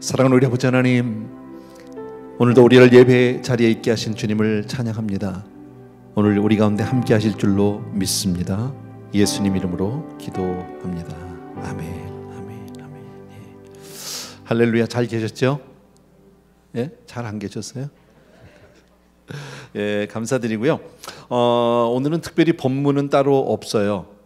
사랑하는 우리 아버지 하나님, 오늘도 우리를 예배 자리에 있게 하신 주님을 찬양합니다. 오늘 우리 가운데 함께 하실 줄로 믿습니다. 예수님 이름으로 기도합니다. 아멘, 아멘, 아멘. 예. 할렐루야. 잘 계셨죠? 예? 잘 안 계셨어요? 예, 감사드리고요. 오늘은 특별히 본문은 따로 없어요.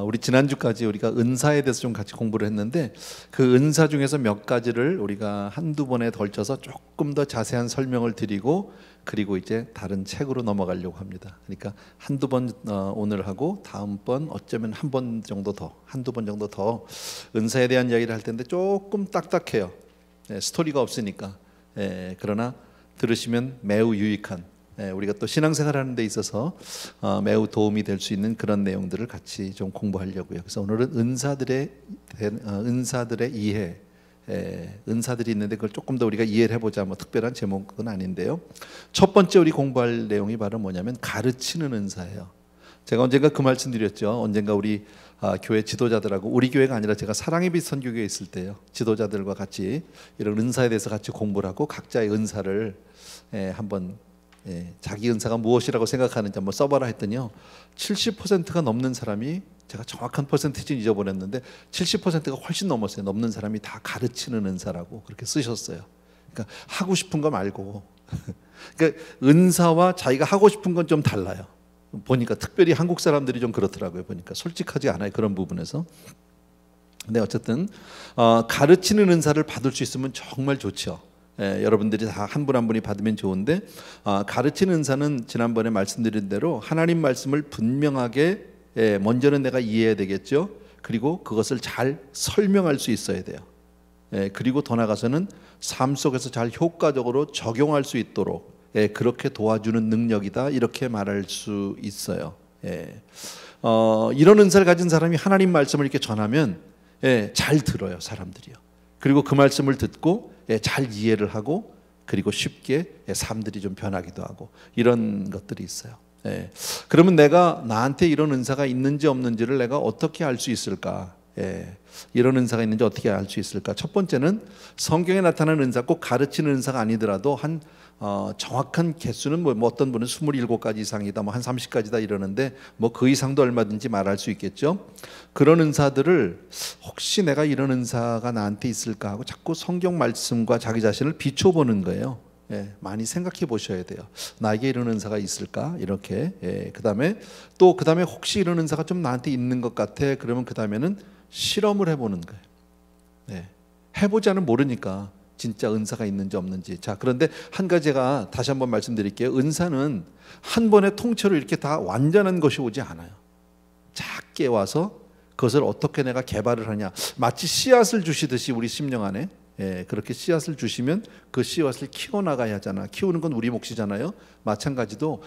우리 지난주까지 우리가 은사에 대해서 좀 같이 공부를 했는데, 그 은사 중에서 몇 가지를 우리가 한두 번에 걸쳐서 조금 더 자세한 설명을 드리고, 그리고 이제 다른 책으로 넘어가려고 합니다. 그러니까 한두 번 오늘 하고 다음번 어쩌면 한 번 정도 더, 한두 번 정도 더 은사에 대한 이야기를 할 텐데 조금 딱딱해요. 스토리가 없으니까. 그러나 들으시면 매우 유익한, 우리가 또 신앙생활하는 데 있어서 매우 도움이 될 수 있는 그런 내용들을 같이 좀 공부하려고요. 그래서 오늘은 은사들의 이해, 은사들이 있는데 그걸 조금 더 우리가 이해를 해보자, 뭐 특별한 제목은 아닌데요. 첫 번째 우리 공부할 내용이 바로 뭐냐면 가르치는 은사예요. 제가 언젠가 그 말씀 드렸죠. 언젠가 우리 교회 지도자들하고, 우리 교회가 아니라 제가 사랑의 빛 선교교회에 있을 때요, 지도자들과 같이 이런 은사에 대해서 같이 공부를 하고 각자의 은사를 한번 자기 은사가 무엇이라고 생각하는지 한번 써봐라 했더니요, 70%가 넘는 사람이, 제가 정확한 퍼센티지는 잊어버렸는데 70%가 훨씬 넘었어요. 넘는 사람이 다 가르치는 은사라고 그렇게 쓰셨어요. 그러니까 하고 싶은 거 말고 그러니까 은사와 자기가 하고 싶은 건 좀 달라요. 보니까 특별히 한국 사람들이 좀 그렇더라고요. 보니까 솔직하지 않아요, 그런 부분에서. 근데 어쨌든 가르치는 은사를 받을 수 있으면 정말 좋죠. 여러분들이 다 한 분 한 분이 받으면 좋은데, 가르치는 은사는 지난번에 말씀드린 대로 하나님 말씀을 분명하게, 먼저는 내가 이해해야 되겠죠. 그리고 그것을 잘 설명할 수 있어야 돼요. 그리고 더 나아가서는 삶 속에서 잘 효과적으로 적용할 수 있도록 그렇게 도와주는 능력이다, 이렇게 말할 수 있어요. 이런 은사를 가진 사람이 하나님 말씀을 이렇게 전하면 잘 들어요, 사람들이요. 그리고 그 말씀을 듣고 잘 이해를 하고, 그리고 쉽게 삶들이 좀 변하기도 하고, 이런 것들이 있어요. 그러면 내가 나한테 이런 은사가 있는지 없는지를 내가 어떻게 알 수 있을까? 이런 은사가 있는지 어떻게 알 수 있을까? 첫 번째는 성경에 나타나는 은사, 꼭 가르치는 은사가 아니더라도 한 정확한 개수는 뭐 어떤 분은 27가지 이상이다, 뭐 한 30가지다 이러는데, 뭐 그 이상도 얼마든지 말할 수 있겠죠. 그런 은사들을 혹시 내가 이런 은사가 나한테 있을까 하고 자꾸 성경 말씀과 자기 자신을 비춰보는 거예요. 많이 생각해 보셔야 돼요. 나에게 이런 은사가 있을까? 이렇게. 그다음에 혹시 이런 은사가 좀 나한테 있는 것 같아. 그러면 그다음에는 실험을 해보는 거예요. 해보자는 모르니까 진짜 은사가 있는지 없는지. 자, 그런데 한 가지 제가 다시 한번 말씀드릴게요. 은사는 한 번에 통째로 이렇게 다 완전한 것이 오지 않아요. 작게 와서 그것을 어떻게 내가 개발을 하냐, 마치 씨앗을 주시듯이 우리 심령 안에 그렇게 씨앗을 주시면 그 씨앗을 키워나가야 하잖아. 키우는 건 우리 몫이잖아요. 마찬가지로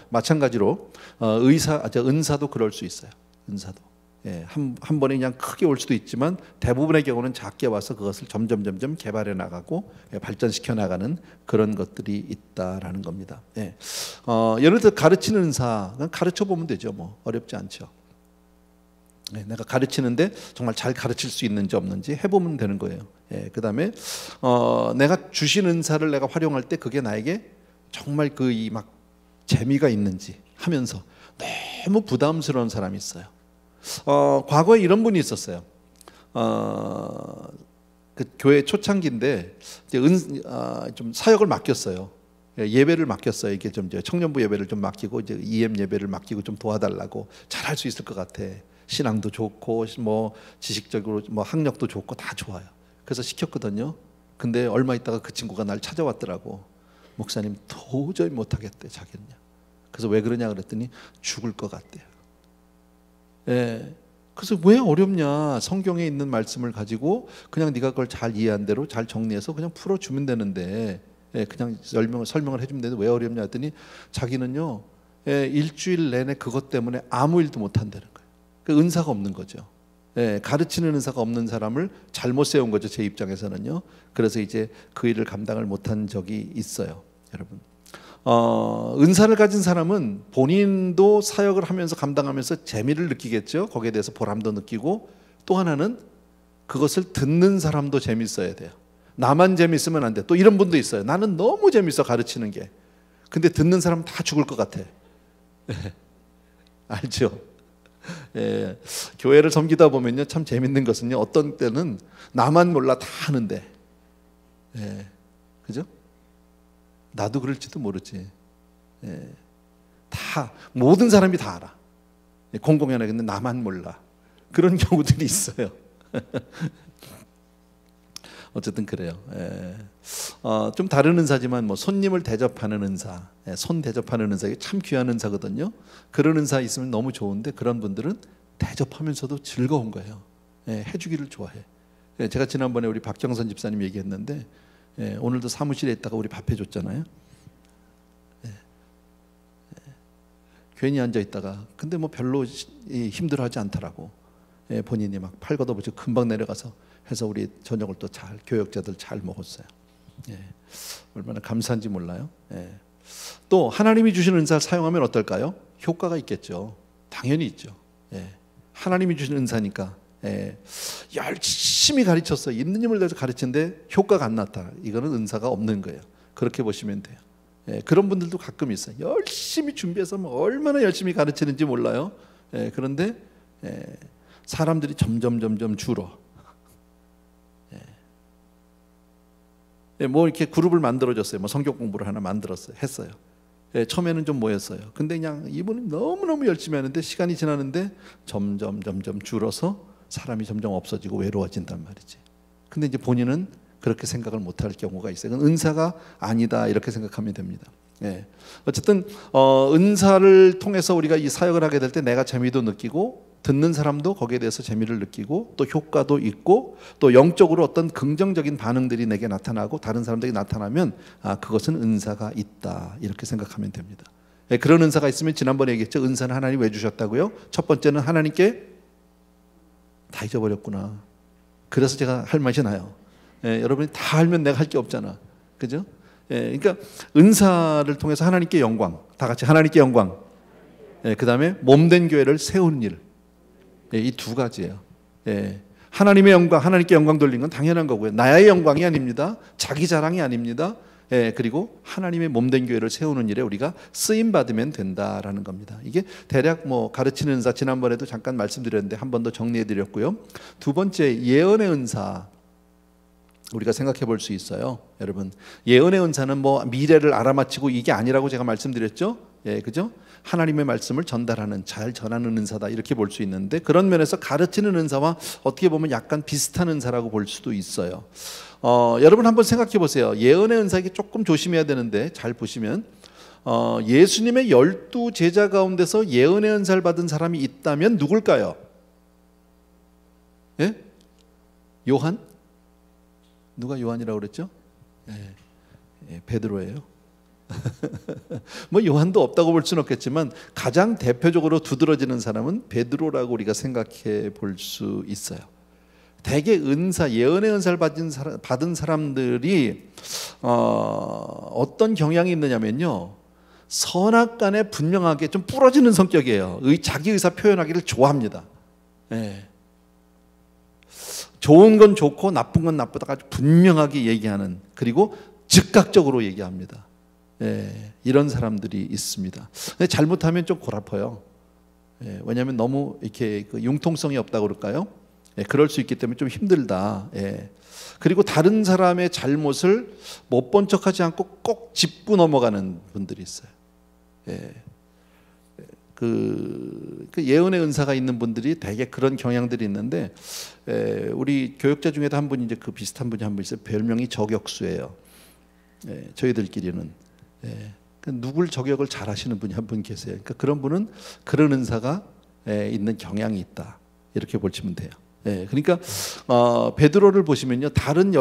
은사도 그럴 수 있어요. 은사도 한 번에 그냥 크게 올 수도 있지만, 대부분의 경우는 작게 와서 그것을 점점 개발해 나가고 발전시켜 나가는 그런 것들이 있다라는 겁니다. 예를 들어 가르치는 은사, 가르쳐 보면 되죠. 뭐 어렵지 않죠. 내가 가르치는데 정말 잘 가르칠 수 있는지 없는지 해보면 되는 거예요. 그 다음에 내가 주신 은사를 내가 활용할 때 그게 나에게 정말 막 재미가 있는지 하면서, 너무 부담스러운 사람이 있어요. 과거에 이런 분이 있었어요. 그 교회 초창기인데 이제 좀 사역을 맡겼어요. 예배를 맡겼어요. 이게 좀 청년부 예배를 좀 맡기고, 이제 EM 예배를 맡기고 좀 도와달라고. 잘할 수 있을 것 같아. 신앙도 좋고 뭐 지식적으로 뭐 학력도 좋고 다 좋아요. 그래서 시켰거든요. 근데 얼마 있다가 그 친구가 날 찾아왔더라고. 목사님, 도저히 못하겠대, 자기는요. 그래서 왜 그러냐 그랬더니 죽을 것 같대요. 그래서 왜 어렵냐? 성경에 있는 말씀을 가지고 그냥 네가 그걸 잘 이해한 대로 잘 정리해서 그냥 풀어주면 되는데, 그냥 설명을 해주면 되는데 왜 어렵냐 했더니, 자기는요 일주일 내내 그것 때문에 아무 일도 못한다는 거예요. 그 은사가 없는 거죠. 가르치는 은사가 없는 사람을 잘못 세운 거죠, 제 입장에서는요. 그래서 이제 그 일을 감당을 못한 적이 있어요, 여러분. 은사를 가진 사람은 본인도 사역을 하면서 감당하면서 재미를 느끼겠죠. 거기에 대해서 보람도 느끼고, 또 하나는 그것을 듣는 사람도 재밌어야 돼요. 나만 재밌으면 안 돼. 또 이런 분도 있어요. 나는 너무 재밌어 가르치는 게. 근데 듣는 사람 다 죽을 것 같아. 알죠? 예, 교회를 섬기다 보면요, 참 재밌는 것은요, 어떤 때는 나만 몰라 다 하는데, 예, 그죠? 나도 그럴지도 모르지. 예, 다 모든 사람이 다 알아. 공공연하게. 근데 나만 몰라. 그런 경우들이 있어요. 어쨌든 그래요. 예. 좀 다른 은사지만 뭐 손님을 대접하는 은사, 손 대접하는 은사, 이게 참 귀한 은사거든요. 그런 은사 있으면 너무 좋은데 그런 분들은 대접하면서도 즐거운 거예요. 예, 해주기를 좋아해. 예, 제가 지난번에 우리 박경선 집사님 얘기했는데, 예, 오늘도 사무실에 있다가 우리 밥 해줬잖아요. 예, 괜히 앉아 있다가 근데 뭐 별로 힘들어하지 않더라고. 예, 본인이 막 팔 걷어붙이고 금방 내려가서 해서 우리 저녁을 또 잘, 교역자들 잘 먹었어요. 예, 얼마나 감사한지 몰라요. 예. 또 하나님이 주신 은사를 사용하면 어떨까요? 효과가 있겠죠. 당연히 있죠. 예. 하나님이 주신 은사니까, 예, 열심히 가르쳤어요. 있는 힘을 내서 가르치는데 효과가 안 나타나. 이거는 은사가 없는 거예요. 그렇게 보시면 돼요. 예, 그런 분들도 가끔 있어요. 열심히 준비해서 뭐 얼마나 열심히 가르치는지 몰라요. 예, 그런데 사람들이 점점 줄어. 뭐 이렇게 그룹을 만들어줬어요. 뭐 성경 공부를 하나 만들었어요. 했어요. 예, 처음에는 좀 모였어요. 근데 그냥 이분이 너무너무 열심히 하는데 시간이 지나는데 점점 줄어서 사람이 점점 없어지고 외로워진단 말이지. 근데 이제 본인은 그렇게 생각을 못할 경우가 있어요. 그건 은사가 아니다 이렇게 생각하면 됩니다. 예. 어쨌든 은사를 통해서 우리가 이 사역을 하게 될 때 내가 재미도 느끼고 듣는 사람도 거기에 대해서 재미를 느끼고 또 효과도 있고 또 영적으로 어떤 긍정적인 반응들이 내게 나타나고 다른 사람들에게 나타나면 그것은 은사가 있다 이렇게 생각하면 됩니다. 예, 그런 은사가 있으면 지난번에 얘기했죠. 은사는 하나님 왜 주셨다고요? 첫 번째는 하나님께 다 잊어버렸구나. 그래서 제가 할 맛이 나요. 예, 여러분이 다 알면 내가 할 게 없잖아. 그죠? 예, 그러니까 은사를 통해서 하나님께 영광, 다 같이 하나님께 영광. 예, 그 다음에 몸된 교회를 세우는 일. 예, 이 두 가지예요. 예, 하나님의 영광, 하나님께 영광 돌리는 건 당연한 거고요. 나의 영광이 아닙니다. 자기 자랑이 아닙니다. 예, 그리고 하나님의 몸된 교회를 세우는 일에 우리가 쓰임 받으면 된다라는 겁니다. 이게 대략 뭐 가르치는 은사 지난번에도 잠깐 말씀드렸는데 한 번 더 정리해 드렸고요. 두 번째 예언의 은사. 우리가 생각해 볼 수 있어요. 여러분, 예언의 은사는 뭐 미래를 알아맞히고 이게 아니라고 제가 말씀드렸죠. 예, 그죠? 하나님의 말씀을 전달하는, 잘 전하는 은사다 이렇게 볼 수 있는데 그런 면에서 가르치는 은사와 어떻게 보면 약간 비슷한 은사라고 볼 수도 있어요. 여러분 한번 생각해 보세요. 예언의 은사에게 조금 조심해야 되는데 잘 보시면 예수님의 12 제자 가운데서 예언의 은사를 받은 사람이 있다면 누굴까요? 예? 요한? 누가 요한이라고 그랬죠? 예, 베드로예요. 뭐 요한도 없다고 볼 수는 없겠지만 가장 대표적으로 두드러지는 사람은 베드로라고 우리가 생각해 볼 수 있어요. 대개 은사, 예언의 은사를 받은 사람들이 어떤 경향이 있느냐면요, 선악간에 분명하게 좀 부러지는 성격이에요. 자기 의사 표현하기를 좋아합니다. 예. 좋은 건 좋고 나쁜 건 나쁘다 아주 분명하게 얘기하는, 그리고 즉각적으로 얘기합니다. 예, 이런 사람들이 있습니다. 근데 잘못하면 좀 골아퍼요. 예, 왜냐하면 너무 이렇게 그 융통성이 없다고 그럴까요? 예, 그럴 수 있기 때문에 좀 힘들다. 예. 그리고 다른 사람의 잘못을 못 본 척하지 않고 꼭 짚고 넘어가는 분들이 있어요. 예. 그 예언의 은사가 있는 분들이 되게 그런 경향들이 있는데, 우리 교역자 중에도 한 분이 이제 그 비슷한 분이 한 분 있어요. 별명이 저격수예요. 저희들끼리는. 누굴 저격을 잘하시는 분이 한 분 계세요. 그러니까 그런 분은 그런 은사가 있는 경향이 있다 이렇게 보시면 돼요. 그러니까 베드로를 보시면요, 다른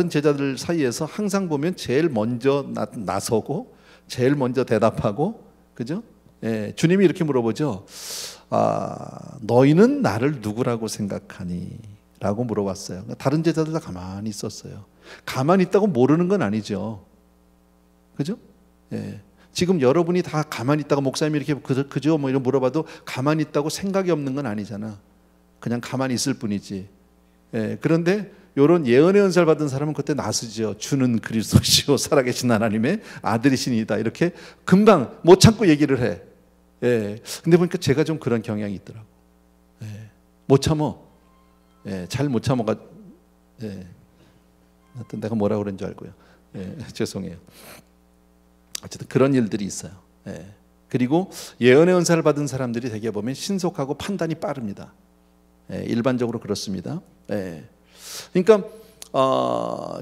제자들 사이에서 항상 보면 제일 먼저 나서고 제일 먼저 대답하고, 그죠? 주님이 이렇게 물어보죠. 너희는 나를 누구라고 생각하니? 라고 물어봤어요. 다른 제자들 다 가만히 있었어요. 가만히 있다고 모르는 건 아니죠. 그죠? 지금 여러분이 다 가만히 있다고 목사님이 이렇게 그죠? 뭐 이런 물어봐도 가만히 있다고 생각이 없는 건 아니잖아. 그냥 가만히 있을 뿐이지. 그런데 이런 예언의 은사를 받은 사람은 그때 나서죠. 주는 그리스도시요 살아계신 하나님의 아들이시니다. 이렇게 금방 못 참고 얘기를 해. 예. 근데 보니까 제가 좀 그런 경향이 있더라고. 예. 못 참어. 예. 잘 못 참어가. 예. 하여튼 내가 뭐라 그런 줄 알고요. 예. 죄송해요. 어쨌든 그런 일들이 있어요. 예. 그리고 예언의 은사를 받은 사람들이 되게 보면 신속하고 판단이 빠릅니다. 예. 일반적으로 그렇습니다. 예. 그러니까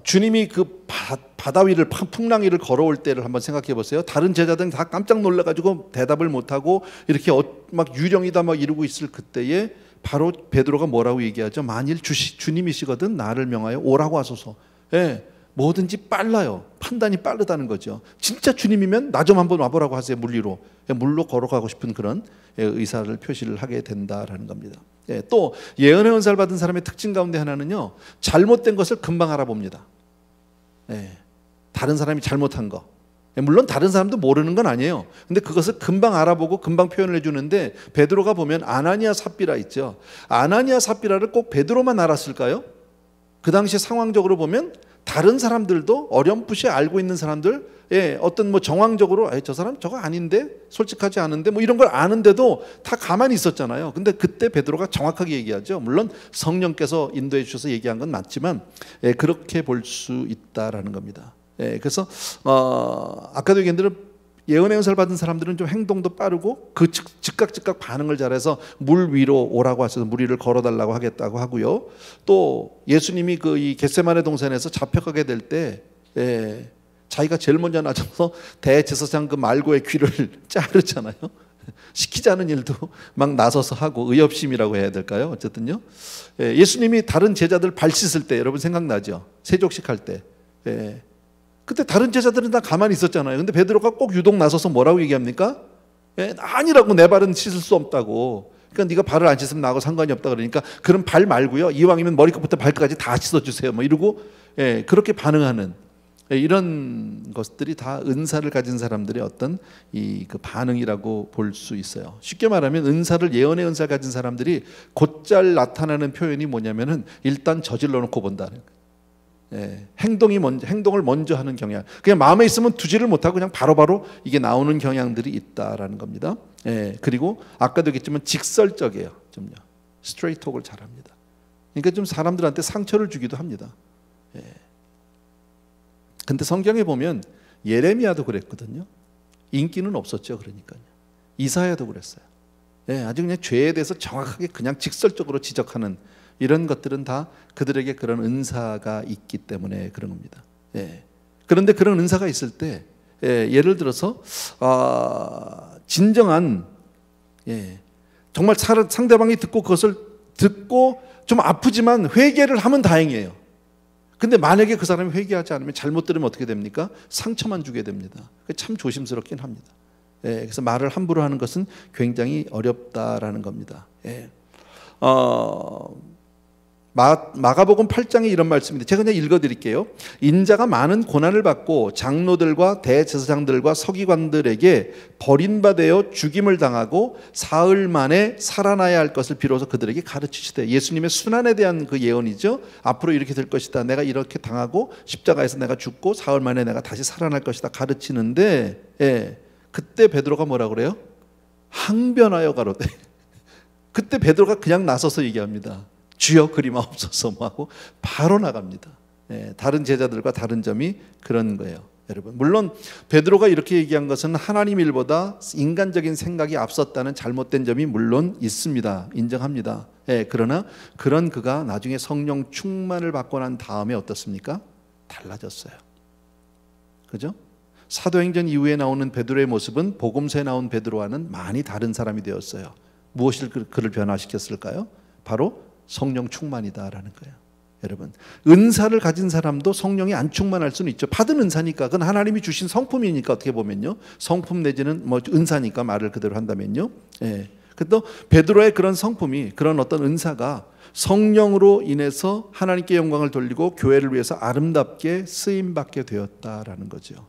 주님이 그 바다 위를 풍랑 위를 걸어올 때를 한번 생각해 보세요. 다른 제자들은 다 깜짝 놀라가지고 대답을 못하고 이렇게 막 유령이다 막 이러고 있을 그때에 바로 베드로가 뭐라고 얘기하죠? 만일 주님이시거든 나를 명하여 오라고 하소서. 예, 뭐든지 빨라요. 판단이 빠르다는 거죠. 진짜 주님이면 나 좀 한번 와보라고 하세요. 물리로. 물로 걸어가고 싶은 그런 의사를 표시를 하게 된다라는 겁니다. 예, 또 예언의 은사를 받은 사람의 특징 가운데 하나는요, 잘못된 것을 금방 알아봅니다. 예, 다른 사람이 잘못한 거. 물론 다른 사람도 모르는 건 아니에요. 근데 그것을 금방 알아보고 금방 표현을 해주는데, 베드로가 보면 아나니아 삽비라 있죠. 아나니아 삽비라를 꼭 베드로만 알았을까요? 그 당시 상황적으로 보면 다른 사람들도 어렴풋이 알고 있는 사람들, 예, 어떤 뭐 정황적으로 저 사람 저거 아닌데, 솔직하지 않은데 뭐 이런 걸 아는데도 다 가만히 있었잖아요. 근데 그때 베드로가 정확하게 얘기하죠. 물론 성령께서 인도해 주셔서 얘기한 건 맞지만, 예, 그렇게 볼 수 있다라는 겁니다. 예, 그래서 아까도 얘기한 예언의 은사를 받은 사람들은 좀 행동도 빠르고 그 즉각 반응을 잘해서 물 위로 오라고 하셔서 물 위를 걸어달라고 하겠다고 하고요. 또 예수님이 그 이 겟세마네 동산에서 잡혀가게 될 때, 예, 자기가 제일 먼저 나서서 대제사장 그 말고의 귀를 자르잖아요. 시키지 않은 일도 막 나서서 하고, 의협심이라고 해야 될까요? 어쨌든요. 예, 예수님이 다른 제자들 발 씻을 때 여러분 생각나죠? 세족식 할 때. 예. 그때 다른 제자들은 다 가만히 있었잖아요. 근데 베드로가 꼭 유독 나서서 뭐라고 얘기합니까? 예, 아니라고, 내 발은 씻을 수 없다고. 그러니까 네가 발을 안 씻으면 나하고 상관이 없다 그러니까, 그럼 발 말고요, 이왕이면 머리끝부터 발끝까지 다 씻어주세요. 뭐 이러고, 예, 그렇게 반응하는, 예, 이런 것들이 다 은사를 가진 사람들의 어떤 그 반응이라고 볼 수 있어요. 쉽게 말하면 은사를, 예언의 은사를 가진 사람들이 곧잘 나타나는 표현이 뭐냐면은 일단 저질러 놓고 본다는 거예요. 예, 행동을 먼저 하는 경향. 그냥 마음에 있으면 두지를 못하고 그냥 바로바로 이게 나오는 경향들이 있다라는 겁니다. 예, 그리고 아까도 얘기했지만 직설적이에요. 좀요, 스트레이트톡을 잘합니다. 그러니까 좀 사람들한테 상처를 주기도 합니다. 예. 근데 성경에 보면 예레미야도 그랬거든요. 인기는 없었죠. 그러니까요. 이사야도 그랬어요. 예, 아주 그냥 죄에 대해서 정확하게 그냥 직설적으로 지적하는 이런 것들은 다 그들에게 그런 은사가 있기 때문에 그런 겁니다. 예. 그런데 그런 은사가 있을 때, 예, 예를 들어서 진정한, 예, 정말 상대방이 듣고 그것을 듣고 좀 아프지만 회개를 하면 다행이에요. 근데 만약에 그 사람이 회개하지 않으면, 잘못 들으면 어떻게 됩니까? 상처만 주게 됩니다. 참 조심스럽긴 합니다. 예, 그래서 말을 함부로 하는 것은 굉장히 어렵다라는 겁니다. 예. 마가복음 8장에 이런 말씀입니다. 제가 그냥 읽어드릴게요. 인자가 많은 고난을 받고 장로들과 대제사장들과 서기관들에게 버림받아 죽임을 당하고 사흘 만에 살아나야 할 것을 비로소 그들에게 가르치시되, 예수님의 순환에 대한 그 예언이죠. 앞으로 이렇게 될 것이다. 내가 이렇게 당하고 십자가에서 내가 죽고 사흘 만에 내가 다시 살아날 것이다 가르치는데, 예, 그때 베드로가 뭐라 그래요? 항변하여 가로되. 그때 베드로가 그냥 나서서 얘기합니다. 주여 그리마옵소서 하고 바로 나갑니다. 예, 다른 제자들과 다른 점이 그런 거예요. 여러분, 물론 베드로가 이렇게 얘기한 것은 하나님 일보다 인간적인 생각이 앞섰다는 잘못된 점이 물론 있습니다. 인정합니다. 예, 그러나 그런 그가 나중에 성령 충만을 받고 난 다음에 어떻습니까? 달라졌어요. 그죠? 사도행전 이후에 나오는 베드로의 모습은 복음서에 나온 베드로와는 많이 다른 사람이 되었어요. 무엇이 그를 변화시켰을까요? 바로 성령 충만이다라는 거예요. 여러분, 은사를 가진 사람도 성령이 안 충만할 수는 있죠. 받은 은사니까, 그건 하나님이 주신 성품이니까, 어떻게 보면요, 성품 내지는 뭐 은사니까 말을 그대로 한다면요. 예. 또 베드로의 그런 성품이, 그런 어떤 은사가 성령으로 인해서 하나님께 영광을 돌리고 교회를 위해서 아름답게 쓰임 받게 되었다라는 거죠.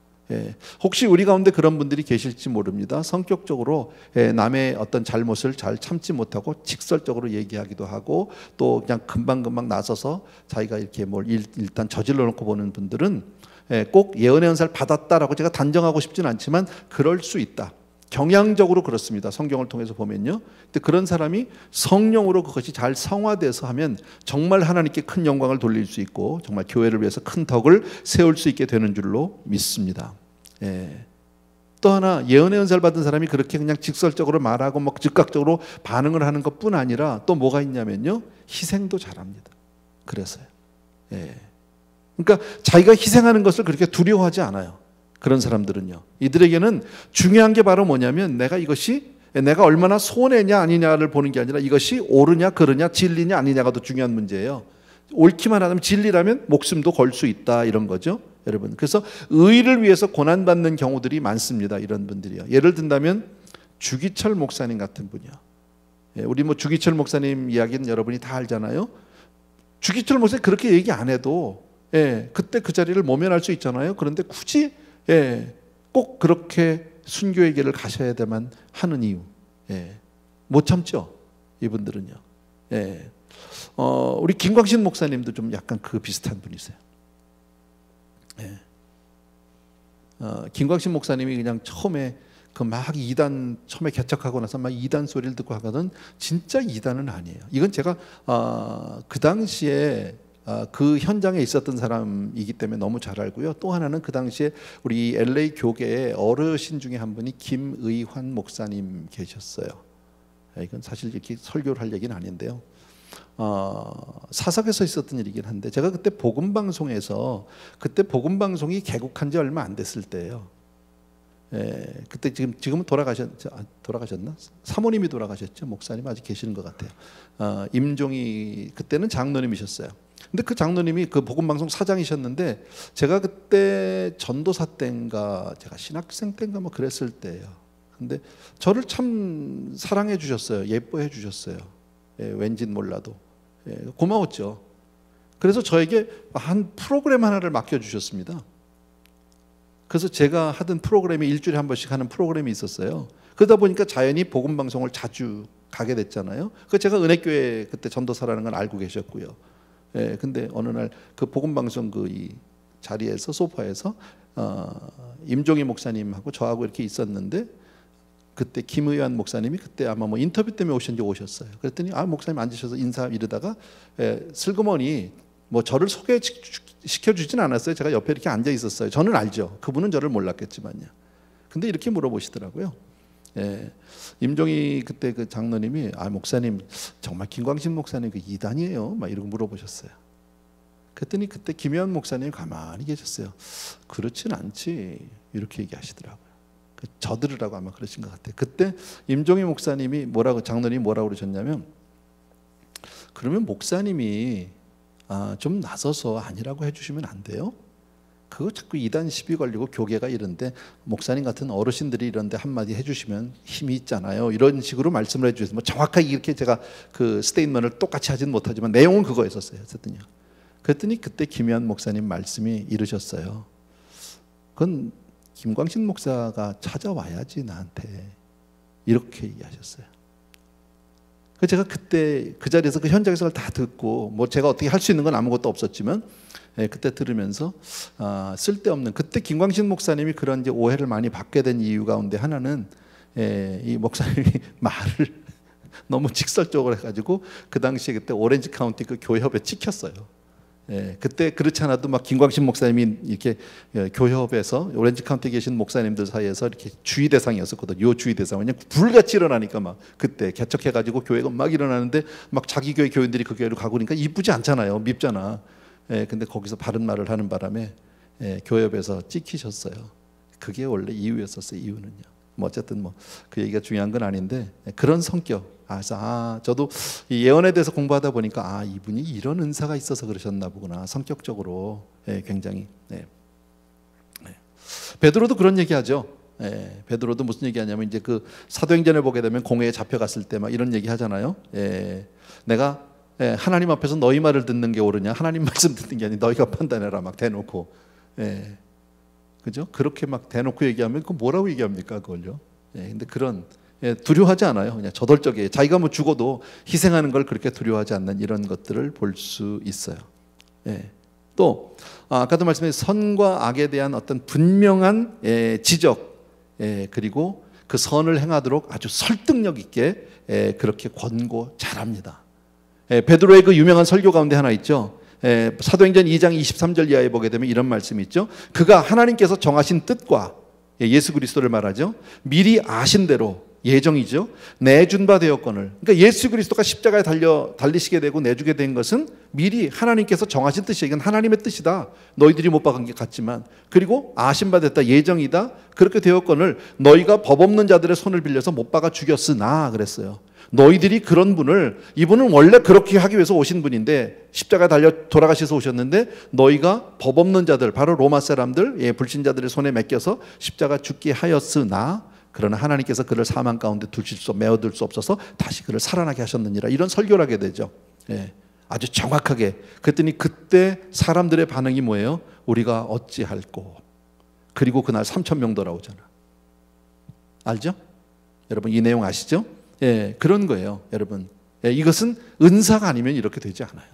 혹시 우리 가운데 그런 분들이 계실지 모릅니다. 성격적으로 남의 어떤 잘못을 잘 참지 못하고 직설적으로 얘기하기도 하고 또 그냥 금방금방 나서서 자기가 이렇게 뭘 일단 저질러 놓고 보는 분들은 꼭 예언의 은사를 받았다라고 제가 단정하고 싶지는 않지만 그럴 수 있다. 경향적으로 그렇습니다. 성경을 통해서 보면요. 근데 그런 사람이 성령으로 그것이 잘 성화돼서 하면 정말 하나님께 큰 영광을 돌릴 수 있고 정말 교회를 위해서 큰 덕을 세울 수 있게 되는 줄로 믿습니다. 또 하나 예언의 은사를 받은 사람이 그렇게 그냥 직설적으로 말하고 막 즉각적으로 반응을 하는 것뿐 아니라 또 뭐가 있냐면요. 희생도 잘합니다. 그래서요. 그러니까 자기가 희생하는 것을 그렇게 두려워하지 않아요. 그런 사람들은요. 이들에게는 중요한 게 바로 뭐냐면 내가 얼마나 손해냐 아니냐를 보는 게 아니라 이것이 옳으냐 그르냐 진리냐 아니냐가 더 중요한 문제예요. 옳기만 하면 진리라면 목숨도 걸 수 있다 이런 거죠. 여러분. 그래서 의를 위해서 고난받는 경우들이 많습니다. 이런 분들이요. 예를 든다면 주기철 목사님 같은 분이요. 우리 뭐 주기철 목사님 이야기는 여러분이 다 알잖아요. 주기철 목사님 그렇게 얘기 안 해도 그때 그 자리를 모면할 수 있잖아요. 그런데 굳이 꼭 그렇게 순교의 길을 가셔야 되만 하는 이유. 못 참죠. 이분들은요. 우리 김광신 목사님도 좀 약간 그 비슷한 분이세요. 김광신 목사님이 그냥 처음에 그 막 이단 처음에 개척하고 나서 막 이단 소리를 듣고 하거든. 진짜 이단은 아니에요. 이건 제가 그 당시에 그 현장에 있었던 사람이기 때문에 너무 잘 알고요. 또 하나는 그 당시에 우리 LA 교계의 어르신 중에 한 분이 김의환 목사님 계셨어요. 이건 사실 이렇게 설교를 할 얘기는 아닌데요. 사석에서 있었던 일이긴 한데 제가 그때 복음방송에서 그때 복음방송이 개국한 지 얼마 안 됐을 때예요. 그때 지금은 돌아가셨나? 사모님이 돌아가셨죠. 목사님 아직 계시는 것 같아요. 임종이 그때는 장로님이셨어요. 근데 그 장로님이 그 복음방송 사장이셨는데 제가 그때 전도사 때인가 제가 신학생 때인가 뭐 그랬을 때예요. 근데 저를 참 사랑해 주셨어요. 예뻐해 주셨어요. 왠진 몰라도 고마웠죠. 그래서 저에게 한 프로그램 하나를 맡겨주셨습니다. 그래서 제가 하던 프로그램이 일주일에 한 번씩 하는 프로그램이 있었어요. 그러다 보니까 자연히 복음방송을 자주 가게 됐잖아요. 그 제가 은혜교회 그때 전도사라는 걸 알고 계셨고요. 근데 어느 날 그 복음방송 그 이 자리에서 소파에서 임종희 목사님하고 저하고 이렇게 있었는데 그때 김의환 목사님이 그때 아마 뭐 인터뷰 때문에 오셨어요. 그랬더니 목사님 앉으셔서 인사 이러다가 슬그머니 뭐 저를 소개시켜 주진 않았어요. 제가 옆에 이렇게 앉아 있었어요. 저는 알죠. 그분은 저를 몰랐겠지만요. 근데 이렇게 물어보시더라고요. 임종희 그때 그 장로님이 목사님 정말 김광신 목사님 그 이단이에요? 막 이러고 물어보셨어요. 그랬더니 그때 김의환 목사님이 가만히 계셨어요. 그렇진 않지 이렇게 얘기하시더라고요. 저들으라고 아마 그러신 것 같아요. 그때 임종희 목사님이 장로님이 뭐라고 그러셨냐면 그러면 목사님이 좀 나서서 아니라고 해주시면 안 돼요? 그거 자꾸 이단 시비 걸리고 교계가 이런데 목사님 같은 어르신들이 이런데 한마디 해주시면 힘이 있잖아요. 이런 식으로 말씀을 해주셔서 뭐 정확하게 이렇게 제가 그 스테이트먼트를 똑같이 하지는 못하지만 내용은 그거였었어요. 그랬더니 그때 김의환 목사님 말씀이 이러셨어요. 그건 김광신 목사가 찾아와야지 나한테 이렇게 얘기하셨어요. 그래서 제가 그때 그 자리에서 그 현장에서 다 듣고 뭐 제가 어떻게 할 수 있는 건 아무것도 없었지만 그때 들으면서 쓸데없는 그때 김광신 목사님이 그런 이제 오해를 많이 받게 된 이유 가운데 하나는 이 목사님이 말을 너무 직설적으로 해가지고 그 당시에 그때 오렌지 카운티 그 교협에 찍혔어요. 그때 그렇지 않아도 막 김광신 목사님이 이렇게 교협에서 오렌지 카운티에 계신 목사님들 사이에서 이렇게 주의 대상이었었거든요. 요 주의 대상 그냥 불같이 일어나니까 막 그때 개척해가지고 교회가 막 일어나는데 막 자기 교회 교인들이 그 교회로 가고 그러니까 이쁘지 않잖아요. 밉잖아. 근데 거기서 바른 말을 하는 바람에 교협에서 찍히셨어요. 그게 원래 이유였었어요. 이유는요. 뭐 어쨌든 뭐 그 얘기가 중요한 건 아닌데 그런 성격. 그래서 저도 이 예언에 대해서 공부하다 보니까 이분이 이런 은사가 있어서 그러셨나 보구나. 성격적으로 굉장히. 베드로도 그런 얘기하죠. 베드로도 무슨 얘기하냐면 이제 그 사도행전을 보게 되면 공회에 잡혀갔을 때 막 이런 얘기 하잖아요. 내가 하나님 앞에서 너희 말을 듣는 게 옳으냐? 하나님 말씀 듣는 게 아니 너희가 판단해라 막 대놓고. 그죠? 그렇게 막 대놓고 얘기하면 그 뭐라고 얘기합니까, 그걸요? 예, 근데 그런 두려워하지 않아요. 그냥 저돌적이에요. 자기가 뭐 죽어도 희생하는 걸 그렇게 두려워하지 않는 이런 것들을 볼 수 있어요. 예. 또 아까도 말씀드린 선과 악에 대한 어떤 분명한 지적, 그리고 그 선을 행하도록 아주 설득력 있게 그렇게 권고 잘합니다. 베드로의 그 유명한 설교 가운데 하나 있죠. 사도행전 2장 23절 이하에 보게 되면 이런 말씀이 있죠. 그가 하나님께서 정하신 뜻과, 예수 그리스도를 말하죠, 미리 아신 대로, 예정이죠, 내준 바 되었거늘. 그러니까 예수 그리스도가 십자가에 달리시게 되고 내주게 된 것은 미리 하나님께서 정하신 뜻이에요. 이건 하나님의 뜻이다. 너희들이 못 박은 게 같지만, 그리고 아신 바 됐다, 예정이다, 그렇게 되었거늘 너희가 법 없는 자들의 손을 빌려서 못 박아 죽였으나 그랬어요. 너희들이 그런 분을, 이분은 원래 그렇게 하기 위해서 오신 분인데 십자가에 달려 돌아가셔서 오셨는데 너희가 법 없는 자들, 바로 로마 사람들, 불신자들의 손에 맡겨서 십자가 죽게 하였으나 그러나 하나님께서 그를 사망 가운데 메어둘 수 없어서 다시 그를 살아나게 하셨느니라. 이런 설교를 하게 되죠. 아주 정확하게. 그랬더니 그때 사람들의 반응이 뭐예요? 우리가 어찌할꼬. 그리고 그날 3,000명 돌아오잖아. 알죠? 여러분 이 내용 아시죠? 그런 거예요, 여러분. 이것은 은사가 아니면 이렇게 되지 않아요.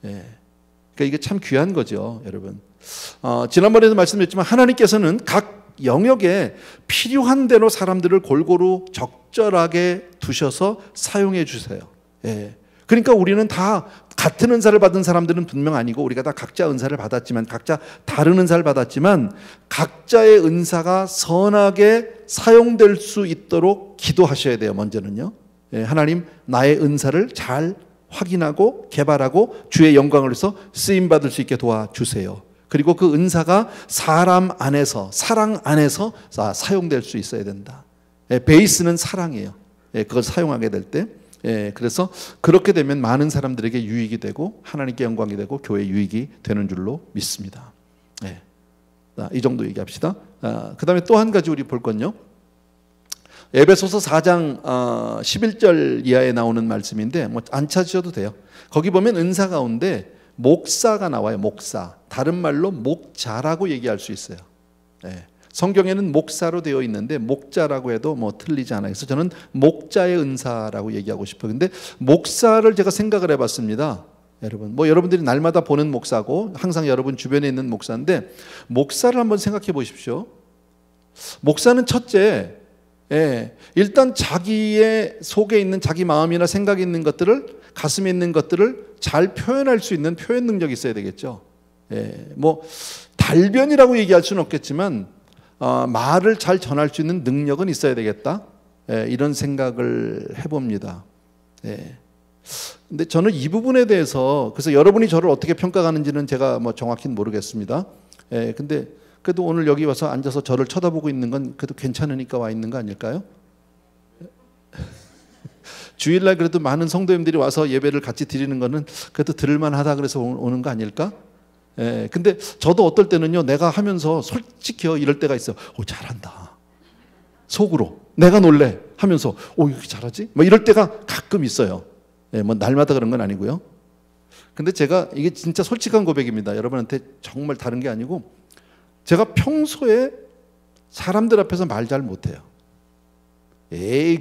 그러니까 이게 참 귀한 거죠, 여러분. 지난번에도 말씀드렸지만 하나님께서는 각 영역에 필요한 대로 사람들을 골고루 적절하게 두셔서 사용해 주세요. 그러니까 우리는 다 같은 은사를 받은 사람들은 분명 아니고, 우리가 다 각자 은사를 받았지만, 각자 다른 은사를 받았지만, 각자의 은사가 선하게 사용될 수 있도록 기도하셔야 돼요. 먼저는요, 하나님 나의 은사를 잘 확인하고 개발하고 주의 영광을 위해서 쓰임받을 수 있게 도와주세요. 그리고 그 은사가 사람 안에서, 사랑 안에서 사용될 수 있어야 된다. 베이스는 사랑이에요. 그걸 사용하게 될 때. 그래서 그렇게 되면 많은 사람들에게 유익이 되고 하나님께 영광이 되고 교회 유익이 되는 줄로 믿습니다. 이 정도 얘기합시다. 그 다음에 또 한 가지 우리 볼 건요, 에베소서 4장 11절 이하에 나오는 말씀인데 뭐 안 찾으셔도 돼요. 거기 보면 은사 가운데 목사가 나와요. 목사. 다른 말로 목자라고 얘기할 수 있어요. 성경에는 목사로 되어 있는데 목자라고 해도 뭐 틀리지 않아요. 그래서 저는 목자의 은사라고 얘기하고 싶어요. 근데 목사를 제가 생각을 해봤습니다. 여러분, 뭐 여러분들이 날마다 보는 목사고 항상 여러분 주변에 있는 목사인데, 목사를 한번 생각해 보십시오. 목사는 첫째, 일단 자기의 속에 있는 자기 마음이나 생각이 있는 것들을, 가슴에 있는 것들을 잘 표현할 수 있는 표현 능력이 있어야 되겠죠. 뭐 달변이라고 얘기할 수는 없겠지만 말을 잘 전할 수 있는 능력은 있어야 되겠다. 이런 생각을 해봅니다. 근데 저는 이 부분에 대해서, 그래서 여러분이 저를 어떻게 평가하는지는 제가 뭐 정확히는 모르겠습니다. 근데 그래도 오늘 여기 와서 앉아서 저를 쳐다보고 있는 건 그래도 괜찮으니까 와 있는 거 아닐까요? 주일날 그래도 많은 성도님들이 와서 예배를 같이 드리는 거는 그래도 들을만하다 그래서 오는 거 아닐까? 근데 저도 어떨 때는요, 내가 하면서 솔직히요, 이럴 때가 있어요. 잘한다. 속으로 내가 놀래 하면서 이렇게 잘하지? 뭐 이럴 때가 가끔 있어요. 뭐 날마다 그런 건 아니고요. 근데 제가 이게 진짜 솔직한 고백입니다. 여러분한테 정말 다른 게 아니고, 제가 평소에 사람들 앞에서 말 잘 못해요.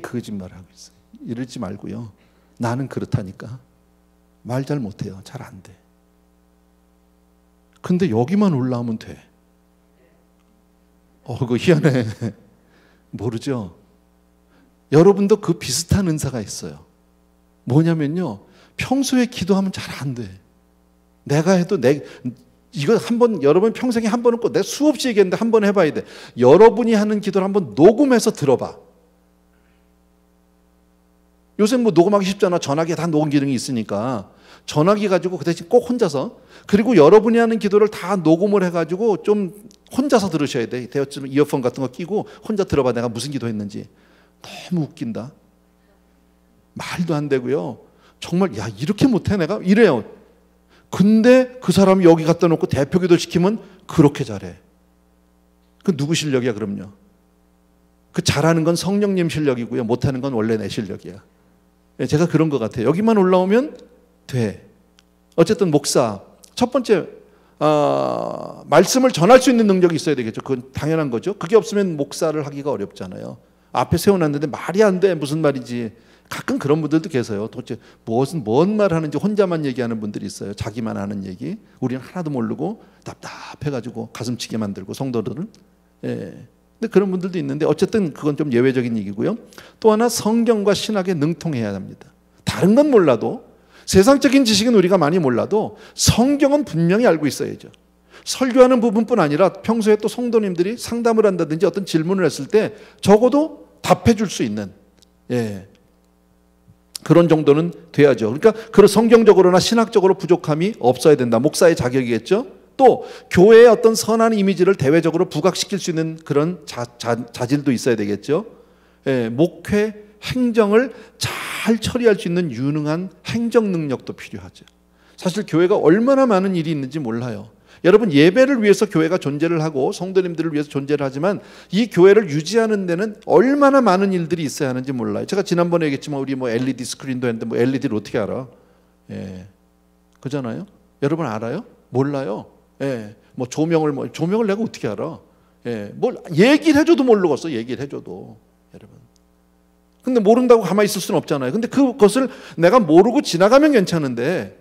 거짓말하고 있어. 이러지 말고요. 나는 그렇다니까. 말 잘 못해요. 잘 안 돼. 근데 여기만 올라오면 돼. 그거 희한해. 모르죠? 여러분도 그 비슷한 은사가 있어요. 뭐냐면요, 평소에 기도하면 잘 안 돼. 내가 해도 이거 한번, 여러분 평생에 한 번은 꼭, 내가 수없이 얘기했는데 한 번 해봐야 돼. 여러분이 하는 기도를 한번 녹음해서 들어봐. 요새 뭐 녹음하기 쉽잖아. 전화기에 다 녹음 기능이 있으니까. 전화기 가지고 그 대신 꼭 혼자서, 그리고 여러분이 하는 기도를 다 녹음을 해가지고 좀 혼자서 들으셔야 돼. 대여쯤 이어폰 같은 거 끼고 혼자 들어봐. 내가 무슨 기도했는지. 너무 웃긴다. 말도 안 되고요. 정말 이렇게 못해 내가? 이래요. 근데 그 사람이 여기 갖다 놓고 대표 기도 시키면 그렇게 잘해. 그 누구 실력이야 그럼요? 그 잘하는 건 성령님 실력이고요. 못하는 건 원래 내 실력이야. 제가 그런 것 같아요. 여기만 올라오면 돼. 어쨌든 목사, 첫 번째 말씀을 전할 수 있는 능력이 있어야 되겠죠. 그건 당연한 거죠. 그게 없으면 목사를 하기가 어렵잖아요. 앞에 세워놨는데 말이 안 돼. 무슨 말이지. 가끔 그런 분들도 계세요. 도대체 뭔 말 하는지 혼자만 얘기하는 분들이 있어요. 자기만 하는 얘기. 우리는 하나도 모르고 답답해가지고 가슴치게 만들고 성도들은. 예. 근데 그런 분들도 있는데 어쨌든 그건 좀 예외적인 얘기고요. 또 하나 성경과 신학에 능통해야 합니다. 다른 건 몰라도 세상적인 지식은 우리가 많이 몰라도 성경은 분명히 알고 있어야죠. 설교하는 부분뿐 아니라 평소에 또 성도님들이 상담을 한다든지 어떤 질문을 했을 때 적어도 답해 줄 수 있는 그런 정도는 돼야죠. 그러니까 그런 성경적으로나 신학적으로 부족함이 없어야 된다. 목사의 자격이겠죠. 또 교회의 어떤 선한 이미지를 대외적으로 부각시킬 수 있는 그런 자질도 있어야 되겠죠. 목회 행정을 잘 처리할 수 있는 유능한 행정 능력도 필요하죠. 사실 교회가 얼마나 많은 일이 있는지 몰라요. 여러분, 예배를 위해서 교회가 존재를 하고 성도님들을 위해서 존재를 하지만 이 교회를 유지하는 데는 얼마나 많은 일들이 있어야 하는지 몰라요. 제가 지난번에 얘기했지만 우리 뭐 LED 스크린도 했는데 LED를 어떻게 알아? 그잖아요. 여러분 알아요? 몰라요. 뭐 조명을 내가 어떻게 알아? 뭘 얘기를 해줘도 모르겠어. 얘기를 해줘도 여러분. 근데 모른다고 가만히 있을 수는 없잖아요. 근데 그것을 내가 모르고 지나가면 괜찮은데,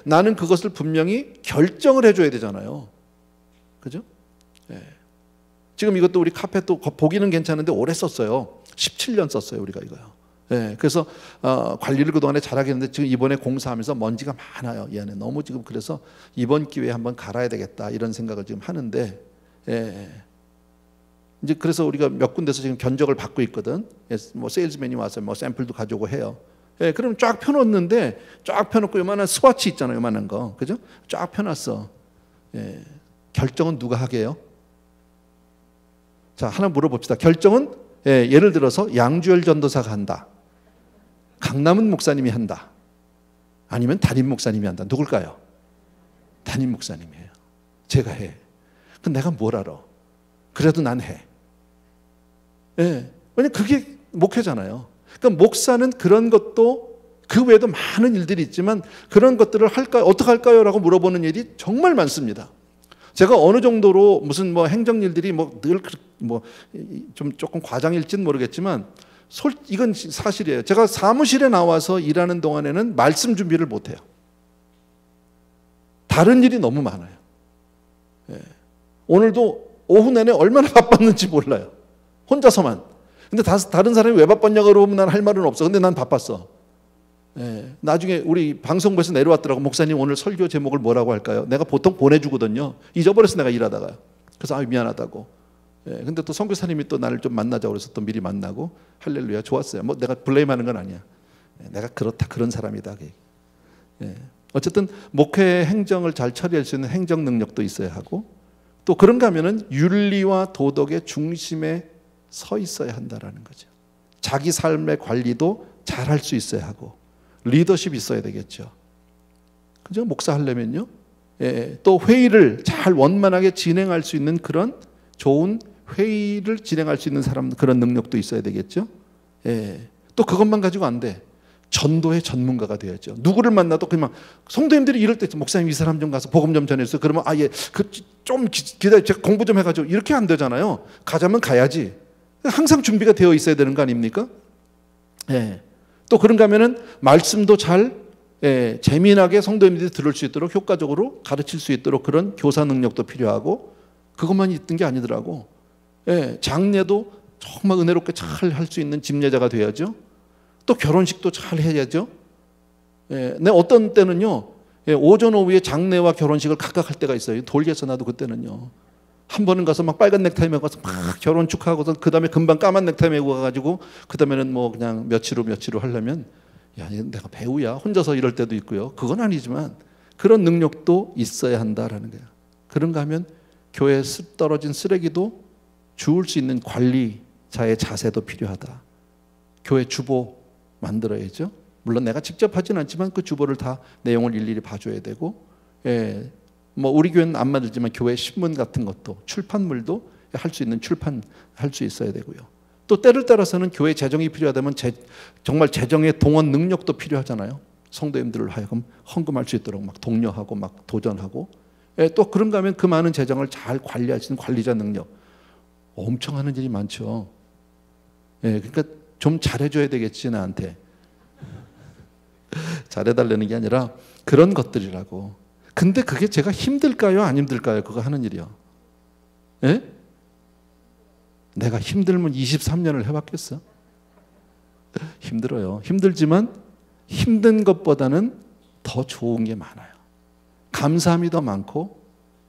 나는 그것을 분명히 결정을 해줘야 되잖아요. 그죠? 지금 이것도 우리 카펫도 보기는 괜찮은데 오래 썼어요. 17년 썼어요, 우리가 이거요. 그래서 관리를 그동안에 잘하겠는데 지금 이번에 공사하면서 먼지가 많아요. 이 안에 너무 지금 그래서 이번 기회에 한번 갈아야 되겠다 이런 생각을 지금 하는데, 이제 그래서 우리가 몇 군데서 지금 견적을 받고 있거든. 뭐 세일즈맨이 와서 뭐 샘플도 가져오고 해요. 그럼 쫙 펴놓는데 쫙 펴놓고 요만한 스와치 있잖아요. 요만한 거, 그죠? 쫙 펴놨어. 결정은 누가 하게 해요? 자, 하나 물어봅시다. 결정은 예를 들어서 양주열 전도사가 한다. 강남은 목사님이 한다. 아니면 담임 목사님이 한다. 누굴까요? 담임 목사님이에요. 제가 해. 그럼 내가 뭘 알아? 그래도 난 해. 왜냐면 그게 목회잖아요. 그러니까 목사는 그런 것도 그 외에도 많은 일들이 있지만 그런 것들을 할까요? 어떻게 할까요? 라고 물어보는 일이 정말 많습니다. 제가 어느 정도로 무슨 뭐 행정일들이 좀 조금 과장일지는 모르겠지만 이건 사실이에요. 제가 사무실에 나와서 일하는 동안에는 말씀 준비를 못해요. 다른 일이 너무 많아요. 오늘도 오후 내내 얼마나 바빴는지 몰라요. 혼자서만. 근데 다른 사람이 왜 바빴냐고 물어보면 난 할 말은 없어. 근데 난 바빴어. 나중에 우리 방송부에서 내려왔더라고. 목사님 오늘 설교 제목을 뭐라고 할까요? 내가 보통 보내주거든요. 잊어버려서 내가 일하다가. 그래서 미안하다고. 근데 또 선교사님이 또 나를 좀 만나자고 그래서 또 미리 만나고 할렐루야 좋았어요. 뭐 내가 블레임하는 건 아니야. 내가 그런 사람이다. 어쨌든 목회 행정을 잘 처리할 수 있는 행정 능력도 있어야 하고 또 그런가 하면은 윤리와 도덕의 중심에 서 있어야 한다라는 거죠. 자기 삶의 관리도 잘 할 수 있어야 하고 리더십이 있어야 되겠죠. 그죠? 목사 하려면요. 또 회의를 잘 원만하게 진행할 수 있는 그런 좋은 회의를 진행할 수 있는 사람 그런 능력도 있어야 되겠죠. 또 그것만 가지고 안 돼. 전도의 전문가가 돼야죠. 누구를 만나도 그냥 성도님들이 이럴 때 목사님 이 사람 좀 가서 복음 좀 전해주세요. 그러면 좀 기다려 제가 공부 좀 해가지고 이렇게 안 되잖아요. 가자면 가야지. 항상 준비가 되어 있어야 되는 거 아닙니까? 또 그런가 하면은 말씀도 잘 재미나게 성도님들이 들을 수 있도록 효과적으로 가르칠 수 있도록 그런 교사 능력도 필요하고 그것만 있던 게 아니더라고. 장례도 정말 은혜롭게 잘 할 수 있는 집례자가 돼야죠. 또 결혼식도 잘 해야죠. 내 어떤 때는요, 오전 오후에 장례와 결혼식을 각각 할 때가 있어요. 돌겠어 나도 그때는요. 한 번은 가서 막 빨간 넥타이 메고 가서 막 결혼 축하하고서 그 다음에 금방 까만 넥타이 메고 가가지고 그 다음에는 뭐 그냥 며칠 후 하려면 야 내가 배우야 혼자서 이럴 때도 있고요. 그건 아니지만 그런 능력도 있어야 한다라는 거예요. 그런가 하면 교회에 떨어진 쓰레기도 주울 수 있는 관리자의 자세도 필요하다. 교회 주보 만들어야죠. 물론 내가 직접 하진 않지만 그 주보를 다 내용을 일일이 봐줘야 되고, 뭐 우리 교회는 안 만들지만 교회 신문 같은 것도 출판물도 할 수 있는 출판할 수 있어야 되고요. 또 때를 따라서는 교회 재정이 필요하다면 정말 재정의 동원 능력도 필요하잖아요. 성도님들을 하여금 헌금할 수 있도록 막 독려하고 막 도전하고, 예, 또 그런가 하면 그 많은 재정을 잘 관리하시는 관리자 능력, 엄청 하는 일이 많죠. 예, 그러니까 좀 잘해줘야 되겠지 나한테. 잘해달라는 게 아니라 그런 것들이라고. 근데 그게 제가 힘들까요? 안 힘들까요? 그거 하는 일이요. 예? 내가 힘들면 23년을 해봤겠어? 힘들어요. 힘들지만 힘든 것보다는 더 좋은 게 많아요. 감사함이 더 많고,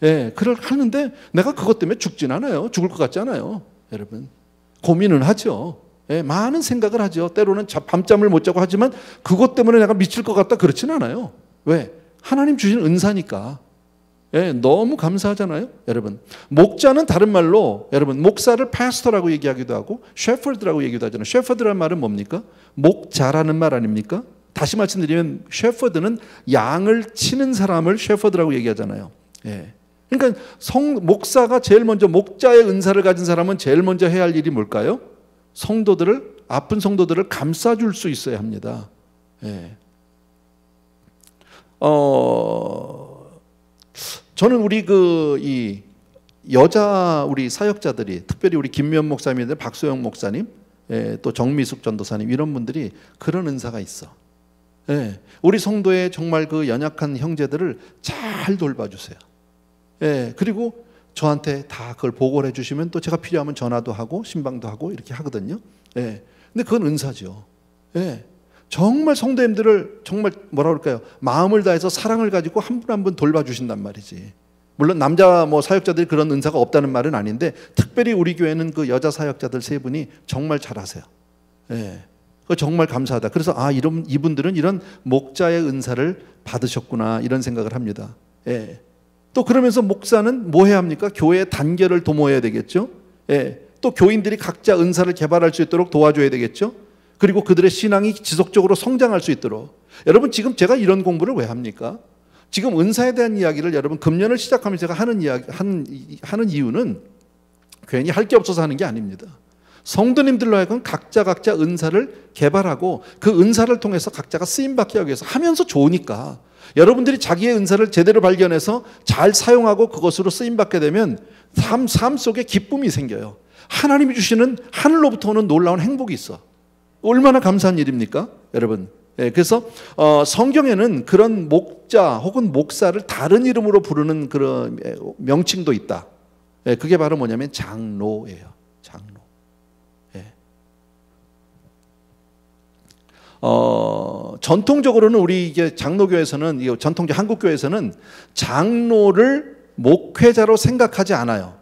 예, 그걸 하는데 내가 그것 때문에 죽진 않아요. 죽을 것 같지 않아요. 여러분, 고민은 하죠. 예, 많은 생각을 하죠. 때로는 밤잠을 못 자고 하지만 그것 때문에 내가 미칠 것 같다 그렇진 않아요. 왜? 하나님 주신 은사니까. 예, 너무 감사하잖아요. 여러분, 목자는 다른 말로, 여러분, 목사를 패스터라고 얘기하기도 하고 셰퍼드라고 얘기도 하잖아요. 셰퍼드라는 말은 뭡니까? 목자라는 말 아닙니까? 다시 말씀드리면 셰퍼드는 양을 치는 사람을 셰퍼드라고 얘기하잖아요. 예. 그러니까 목사가 제일 먼저, 목자의 은사를 가진 사람은 제일 먼저 해야 할 일이 뭘까요? 성도들을, 아픈 성도들을 감싸줄 수 있어야 합니다. 예. 저는 우리 이 여자 우리 사역자들이, 특별히 우리 김미연 목사님인데 박소영 목사님, 예, 또 정미숙 전도사님, 이런 분들이 그런 은사가 있어. 예, 우리 성도의 정말 그 연약한 형제들을 잘 돌봐주세요. 예, 그리고 저한테 다 그걸 보고를 해주시면 또 제가 필요하면 전화도 하고 신방도 하고 이렇게 하거든요. 예, 근데 그건 은사죠. 예. 정말 성도님들을 정말 뭐라 그럴까요? 마음을 다해서 사랑을 가지고 한 분 한 분 돌봐주신단 말이지. 물론 남자 사역자들이 그런 은사가 없다는 말은 아닌데, 특별히 우리 교회는 그 여자 사역자들 세 분이 정말 잘하세요. 예, 그거 정말 감사하다. 그래서 이분들은 이런 목자의 은사를 받으셨구나, 이런 생각을 합니다. 예. 또 그러면서 목사는 뭐 해야 합니까? 교회의 단결을 도모해야 되겠죠. 예. 또 교인들이 각자 은사를 개발할 수 있도록 도와줘야 되겠죠. 그리고 그들의 신앙이 지속적으로 성장할 수 있도록. 여러분, 지금 제가 이런 공부를 왜 합니까? 지금 은사에 대한 이야기를 여러분 금년을 시작하면서 제가 하는 이유는 괜히 할 게 없어서 하는 게 아닙니다. 성도님들로 하여금 각자 은사를 개발하고 그 은사를 통해서 각자가 쓰임받게 하기 위해서 하면서 좋으니까, 여러분들이 자기의 은사를 제대로 발견해서 잘 사용하고 그것으로 쓰임받게 되면 삶 속에 기쁨이 생겨요. 하나님이 주시는 하늘로부터 오는 놀라운 행복이 있어. 얼마나 감사한 일입니까? 여러분. 예, 그래서 성경에는 그런 목자 혹은 목사를 다른 이름으로 부르는 그런 명칭도 있다. 예, 그게 바로 뭐냐면 장로예요. 장로. 예. 전통적으로는 우리 이게 장로교에서는, 전통적 한국교회에서는 장로를 목회자로 생각하지 않아요.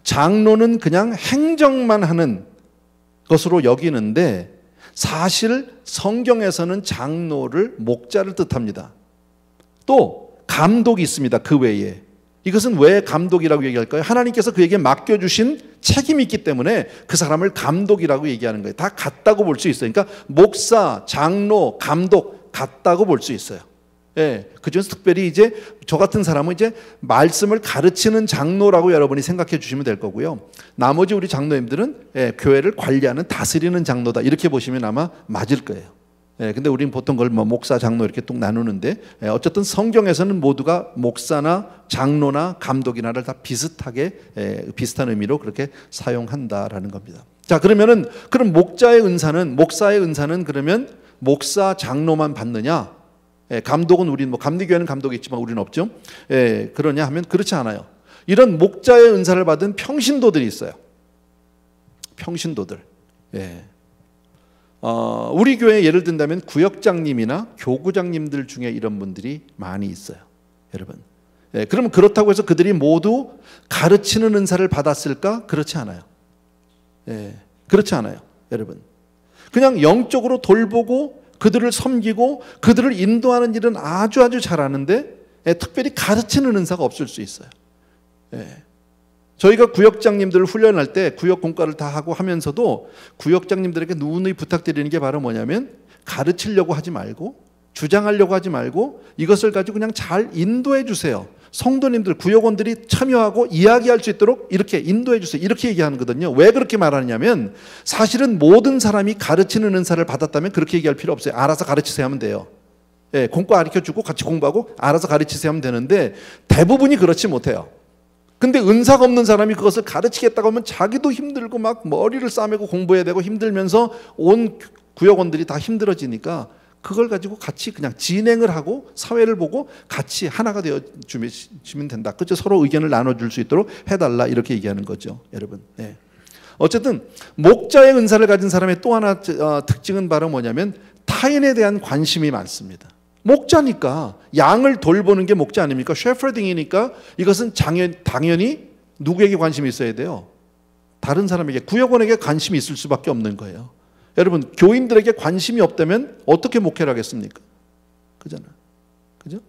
장로는 그냥 행정만 하는 것으로 여기는데, 사실 성경에서는 장로를 목자를 뜻합니다. 또 감독이 있습니다. 그 외에. 이것은 왜 감독이라고 얘기할까요? 하나님께서 그에게 맡겨주신 책임이 있기 때문에 그 사람을 감독이라고 얘기하는 거예요. 다 같다고 볼 수 있어요. 그러니까 목사, 장로, 감독 같다고 볼 수 있어요. 예, 그중에서 특별히 이제 저 같은 사람은 이제 말씀을 가르치는 장로라고 여러분이 생각해 주시면 될 거고요. 나머지 우리 장로님들은 교회를 관리하는, 다스리는 장로다, 이렇게 보시면 아마 맞을 거예요. 근데 우리는 보통 그걸 목사, 장로 이렇게 또 나누는데, 어쨌든 성경에서는 모두가 목사나 장로나 감독이나를 다 비슷하게, 비슷한 의미로 그렇게 사용한다라는 겁니다. 자, 그러면은 그럼 목사의 은사는 그러면 목사, 장로만 받느냐? 감독은 우리는 감리교회는 감독이 있지만 우리는 없죠. 그러냐 하면 그렇지 않아요. 이런 목자의 은사를 받은 평신도들이 있어요. 평신도들. 우리 교회에 예를 든다면 구역장님이나 교구장님들 중에 이런 분들이 많이 있어요. 여러분. 그러면 그렇다고 해서 그들이 모두 가르치는 은사를 받았을까? 그렇지 않아요. 그렇지 않아요. 여러분. 그냥 영적으로 돌보고 그들을 섬기고 그들을 인도하는 일은 아주 잘하는데, 특별히 가르치는 은사가 없을 수 있어요. 저희가 구역장님들을 훈련할 때 구역 공과를 다 하고 하면서도 구역장님들에게 누누이 부탁드리는 게 바로 뭐냐면, 가르치려고 하지 말고 주장하려고 하지 말고 이것을 가지고 그냥 잘 인도해 주세요. 성도님들, 구역원들이 참여하고 이야기할 수 있도록 이렇게 인도해 주세요. 이렇게 얘기하거든요. 왜 그렇게 말하냐면, 사실은 모든 사람이 가르치는 은사를 받았다면 그렇게 얘기할 필요 없어요. 알아서 가르치세요 하면 돼요. 예, 공과 가르쳐주고 같이 공부하고 알아서 가르치세요 하면 되는데 대부분이 그렇지 못해요. 근데 은사가 없는 사람이 그것을 가르치겠다고 하면 자기도 힘들고 막 머리를 싸매고 공부해야 되고 힘들면서 온 구역원들이 다 힘들어지니까 그걸 가지고 같이 그냥 진행을 하고 사회를 보고 같이 하나가 되어 주면 된다. 그렇죠? 서로 의견을 나눠줄 수 있도록 해달라 이렇게 얘기하는 거죠, 여러분. 네. 어쨌든 목자의 은사를 가진 사람의 또 하나 특징은 바로 뭐냐면 타인에 대한 관심이 많습니다. 목자니까 양을 돌보는 게 목자 아닙니까? 셰퍼딩이니까 이것은 당연히 누구에게 관심이 있어야 돼요? 다른 사람에게, 구역원에게 관심이 있을 수밖에 없는 거예요. 여러분, 교인들에게 관심이 없다면 어떻게 목회를 하겠습니까? 그잖아요. 그죠?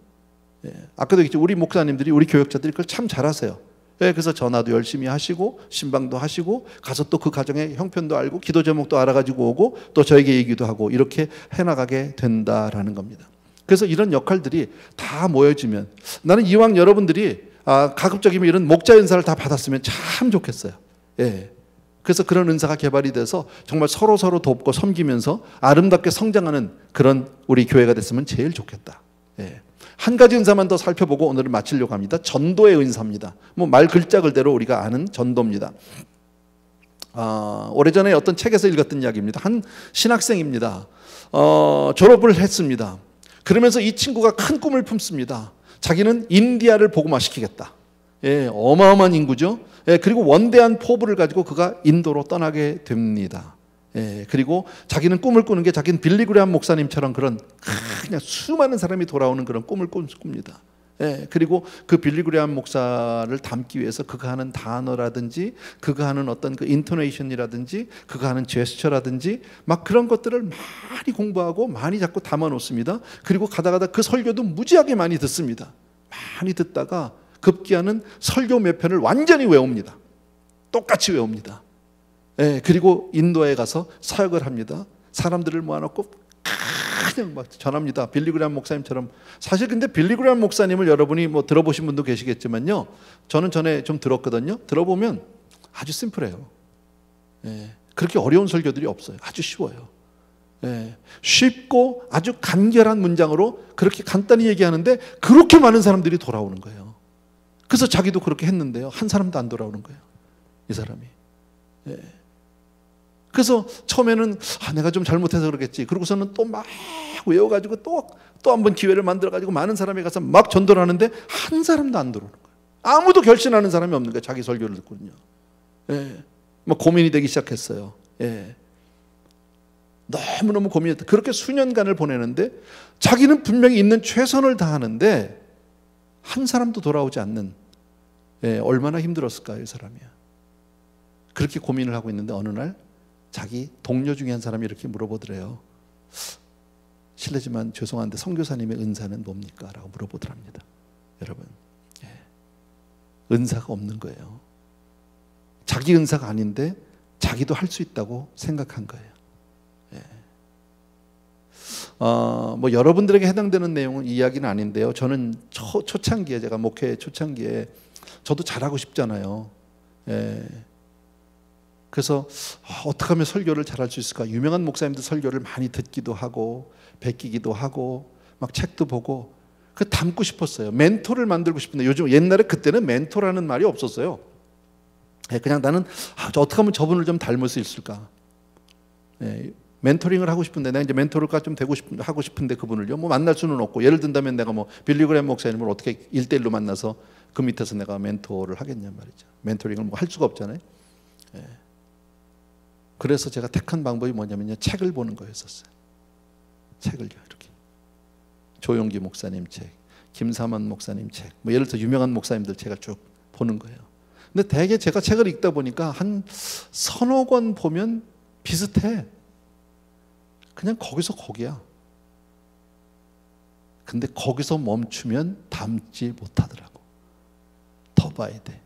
예. 아까도 얘기했죠. 우리 목사님들이, 우리 교역자들이 그걸 참 잘하세요. 예. 그래서 전화도 열심히 하시고, 신방도 하시고, 가서 또 그 가정의 형편도 알고, 기도 제목도 알아가지고 오고, 또 저에게 얘기도 하고, 이렇게 해나가게 된다라는 겁니다. 그래서 이런 역할들이 다 모여지면, 나는 이왕 여러분들이 가급적이면 이런 목자 은사를 다 받았으면 참 좋겠어요. 예. 그래서 그런 은사가 개발이 돼서 정말 서로 돕고 섬기면서 아름답게 성장하는 그런 우리 교회가 됐으면 제일 좋겠다. 예. 한 가지 은사만 더 살펴보고 오늘은 마치려고 합니다. 전도의 은사입니다. 뭐 말 글자 그대로 우리가 아는 전도입니다. 오래전에 어떤 책에서 읽었던 이야기입니다. 한 신학생입니다. 졸업을 했습니다. 그러면서 이 친구가 큰 꿈을 품습니다. 자기는 인디아를 복음화시키겠다. 예, 어마어마한 인구죠. 예, 그리고 원대한 포부를 가지고 그가 인도로 떠나게 됩니다. 예, 그리고 자기는 꿈을 꾸는 게 자기는 빌리 그레함 목사님처럼 그런 그냥 수많은 사람이 돌아오는 그런 꿈을 꿉니다. 예, 그리고 그 빌리 그레함 목사를 닮기 위해서 그가 하는 단어라든지 그가 하는 어떤 그 인토네이션이라든지 그가 하는 제스처라든지 막 그런 것들을 많이 공부하고 많이 자꾸 담아 놓습니다. 그리고 가다가다 그 설교도 무지하게 많이 듣습니다. 많이 듣다가 급기야는 설교 몇 편을 완전히 외웁니다. 똑같이 외웁니다. 예, 그리고 인도에 가서 사역을 합니다. 사람들을 모아놓고 그냥 막 전합니다. 빌리 그레함 목사님처럼. 사실 근데 빌리 그레함 목사님을 여러분이 뭐 들어보신 분도 계시겠지만요, 저는 전에 좀 들었거든요. 들어보면 아주 심플해요. 예, 그렇게 어려운 설교들이 없어요. 아주 쉬워요. 예, 쉽고 아주 간결한 문장으로 그렇게 간단히 얘기하는데 그렇게 많은 사람들이 돌아오는 거예요. 그래서 자기도 그렇게 했는데요, 한 사람도 안 돌아오는 거예요, 이 사람이. 예. 그래서 처음에는 내가 좀 잘못해서 그러겠지. 그러고서는 또 막 외워가지고 또 한 번 기회를 만들어가지고 많은 사람이 가서 막 전도를 하는데 한 사람도 안 들어오는 거예요. 아무도 결신하는 사람이 없는 거예요. 자기 설교를 듣거든요. 예. 막 고민이 되기 시작했어요. 예. 너무너무 고민했다. 그렇게 수년간을 보내는데 자기는 분명히 있는 최선을 다하는데 한 사람도 돌아오지 않는, 예, 얼마나 힘들었을까요, 이 사람이야. 그렇게 고민을 하고 있는데 어느 날 자기 동료 중에 한 사람이 이렇게 물어보더래요. 실례지만 죄송한데 선교사님의 은사는 뭡니까? 라고 물어보더랍니다. 여러분, 예. 은사가 없는 거예요. 자기 은사가 아닌데 자기도 할 수 있다고 생각한 거예요. 예. 뭐 여러분들에게 해당되는 내용은 이야기는 아닌데요. 저는 초창기에, 제가 목회 초창기에 저도 잘하고 싶잖아요. 예. 그래서 어떻게 하면 설교를 잘할 수 있을까? 유명한 목사님들 설교를 많이 듣기도 하고 베끼기도 하고 막 책도 보고 그 닮고 싶었어요. 멘토를 만들고 싶은데 요즘, 옛날에 그때는 멘토라는 말이 없었어요. 그냥 나는 어떻게 하면 저분을 좀 닮을 수 있을까? 멘토링을 하고 싶은데 내가 이제 멘토가 좀 하고 싶은데 그분을요, 뭐 만날 수는 없고, 예를 든다면 내가 뭐 빌리 그레함 목사님을 어떻게 1대1로 만나서 그 밑에서 내가 멘토를 하겠냐 말이죠. 멘토링을 뭐 할 수가 없잖아요. 그래서 제가 택한 방법이 뭐냐면요, 책을 보는 거였었어요. 책을요, 이렇게. 조용기 목사님 책, 김삼원 목사님 책, 뭐 예를 들어 유명한 목사님들 책을 쭉 보는 거예요. 근데 대개 제가 책을 읽다 보니까 한 서너 권 보면 비슷해. 그냥 거기서 거기야. 근데 거기서 멈추면 담지 못하더라고. 더 봐야 돼.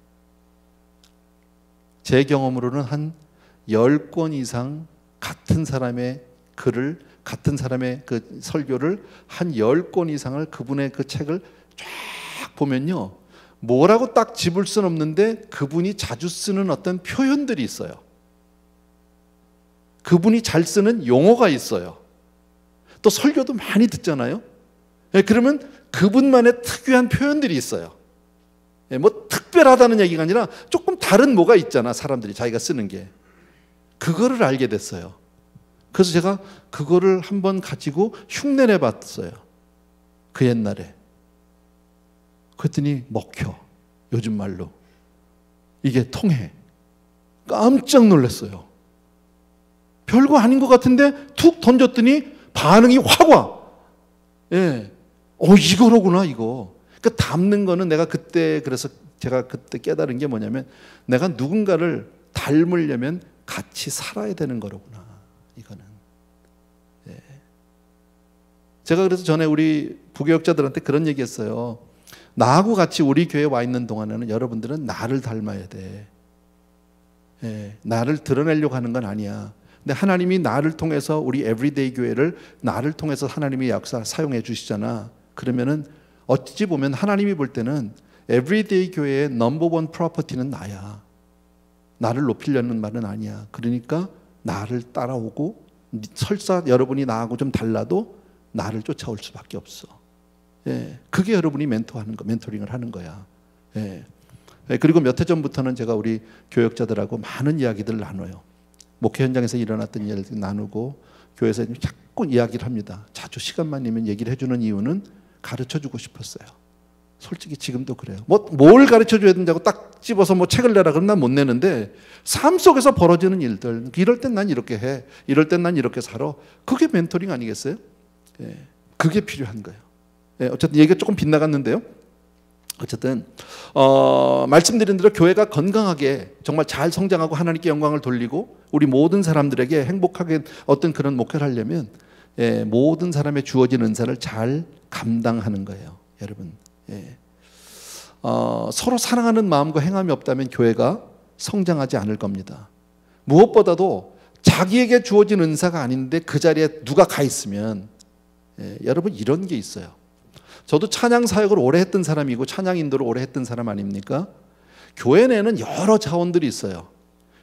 제 경험으로는 한 10권 이상 같은 사람의 글을, 같은 사람의 그 설교를 한 10권 이상을, 그분의 그 책을 쫙 보면요, 뭐라고 딱 집을 수는 없는데 그분이 자주 쓰는 어떤 표현들이 있어요. 그분이 잘 쓰는 용어가 있어요. 또 설교도 많이 듣잖아요. 그러면 그분만의 특유한 표현들이 있어요. 뭐 특별하다는 얘기가 아니라 조금 다른 뭐가 있잖아. 사람들이 자기가 쓰는 게. 그거를 알게 됐어요. 그래서 제가 그거를 한번 가지고 흉내내 봤어요. 그 옛날에. 그랬더니 먹혀. 요즘 말로. 이게 통해. 깜짝 놀랐어요. 별거 아닌 것 같은데 툭 던졌더니 반응이 확 와. 예. 이거로구나, 이거. 그러니까 닮는 거는 내가 그때, 그래서 제가 그때 깨달은 게 뭐냐면, 내가 누군가를 닮으려면 같이 살아야 되는 거로구나, 이거는. 예. 제가 그래서 전에 우리 부교역자들한테 그런 얘기 했어요. 나하고 같이 우리 교회에 와 있는 동안에는 여러분들은 나를 닮아야 돼. 예. 나를 드러내려고 하는 건 아니야. 근데 하나님이 나를 통해서 우리 에브리데이 교회를 나를 통해서 하나님이 역사 사용해 주시잖아. 그러면은 어찌 보면 하나님이 볼 때는 에브리데이 교회의 넘버원 프로퍼티는 나야. 나를 높이려는 말은 아니야. 그러니까 나를 따라오고, 설사 여러분이 나하고 좀 달라도 나를 쫓아올 수밖에 없어. 예, 그게 여러분이 멘토링을 하는 거야. 예. 그리고 몇 해 전부터는 제가 우리 교역자들하고 많은 이야기들을 나눠요. 목회 현장에서 일어났던 일들 나누고, 교회에서 자꾸 이야기를 합니다. 자주 시간만 내면 얘기를 해주는 이유는 가르쳐주고 싶었어요. 솔직히 지금도 그래요. 뭘 가르쳐줘야 된다고 딱 집어서 책을 내라 그러면 난 못 내는데, 삶 속에서 벌어지는 일들, 이럴 땐 난 이렇게 해, 이럴 땐 난 이렇게 살아. 그게 멘토링 아니겠어요? 예, 그게 필요한 거예요. 예, 어쨌든 얘기가 조금 빗나갔는데요. 어쨌든 말씀드린 대로 교회가 건강하게 정말 잘 성장하고 하나님께 영광을 돌리고 우리 모든 사람들에게 행복하게 어떤 그런 목회를 하려면, 예, 모든 사람의 주어진 은사를 잘 감당하는 거예요, 여러분. 예. 서로 사랑하는 마음과 행함이 없다면 교회가 성장하지 않을 겁니다. 무엇보다도 자기에게 주어진 은사가 아닌데 그 자리에 누가 가 있으면, 예, 여러분 이런 게 있어요. 저도 찬양 사역을 오래 했던 사람이고 찬양 인도를 오래 했던 사람 아닙니까? 교회 내에는 여러 자원들이 있어요.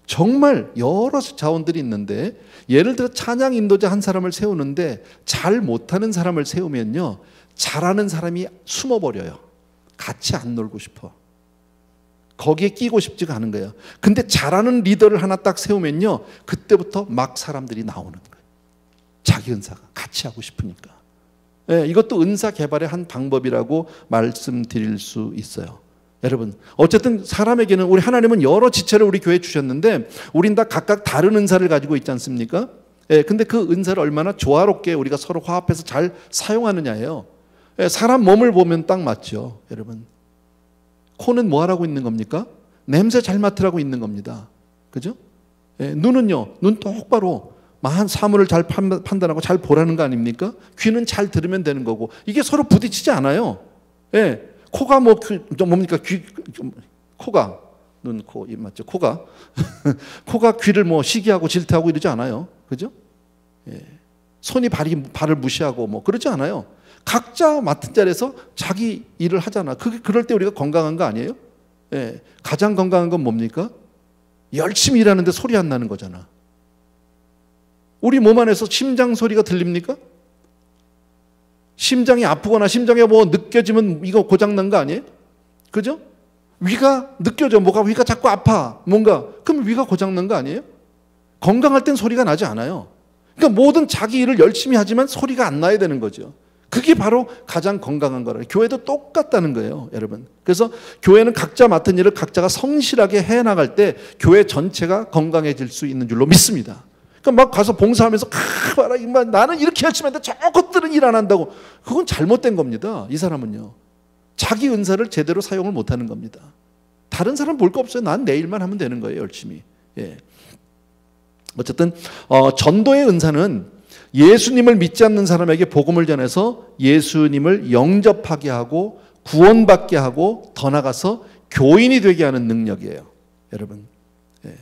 정말 여러 자원들이 있는데, 예를 들어 찬양 인도자 한 사람을 세우는데 잘 못하는 사람을 세우면요, 잘하는 사람이 숨어버려요. 같이 안 놀고 싶어. 거기에 끼고 싶지가 않은 거예요. 근데 잘하는 리더를 하나 딱 세우면요, 그때부터 막 사람들이 나오는 거예요. 자기 은사가 같이 하고 싶으니까. 예, 이것도 은사 개발의 한 방법이라고 말씀드릴 수 있어요. 여러분, 어쨌든 사람에게는, 우리 하나님은 여러 지체를 우리 교회에 주셨는데 우린 다 각각 다른 은사를 가지고 있지 않습니까? 예, 근데 그 은사를 얼마나 조화롭게 우리가 서로 화합해서 잘 사용하느냐예요. 예, 사람 몸을 보면 딱 맞죠, 여러분. 코는 뭐 하라고 있는 겁니까? 냄새 잘 맡으라고 있는 겁니다. 그죠? 예, 눈은요, 눈 똑바로 사물을 잘 판단하고 잘 보라는 거 아닙니까? 귀는 잘 들으면 되는 거고, 이게 서로 부딪히지 않아요. 예, 코가 뭡니까? 코가, 눈, 코, 입 맞죠? 코가 코가 귀를 시기하고 질투하고 이러지 않아요. 그죠? 예. 손이 발을 무시하고 그러지 않아요. 각자 맡은 자리에서 자기 일을 하잖아. 그럴 때 우리가 건강한 거 아니에요? 예. 가장 건강한 건 뭡니까? 열심히 일하는데 소리 안 나는 거잖아. 우리 몸 안에서 심장 소리가 들립니까? 심장이 아프거나 심장에 느껴지면 이거 고장난 거 아니에요? 그죠? 위가 느껴져. 위가 자꾸 아파. 그럼 위가 고장난 거 아니에요? 건강할 땐 소리가 나지 않아요. 그러니까 모든 자기 일을 열심히 하지만 소리가 안 나야 되는 거죠. 그게 바로 가장 건강한 거라. 교회도 똑같다는 거예요, 여러분. 그래서 교회는 각자 맡은 일을 각자가 성실하게 해나갈 때 교회 전체가 건강해질 수 있는 줄로 믿습니다. 그러니까 막 가서 봉사하면서 나는 이렇게 열심히 했는데 저것들은 일 안 한다고. 그건 잘못된 겁니다. 이 사람은요, 자기 은사를 제대로 사용을 못하는 겁니다. 다른 사람 볼 거 없어요. 난 내 일만 하면 되는 거예요, 열심히. 예. 어쨌든 전도의 은사는 예수님을 믿지 않는 사람에게 복음을 전해서 예수님을 영접하게 하고 구원받게 하고 더 나아가서 교인이 되게 하는 능력이에요, 여러분. 예.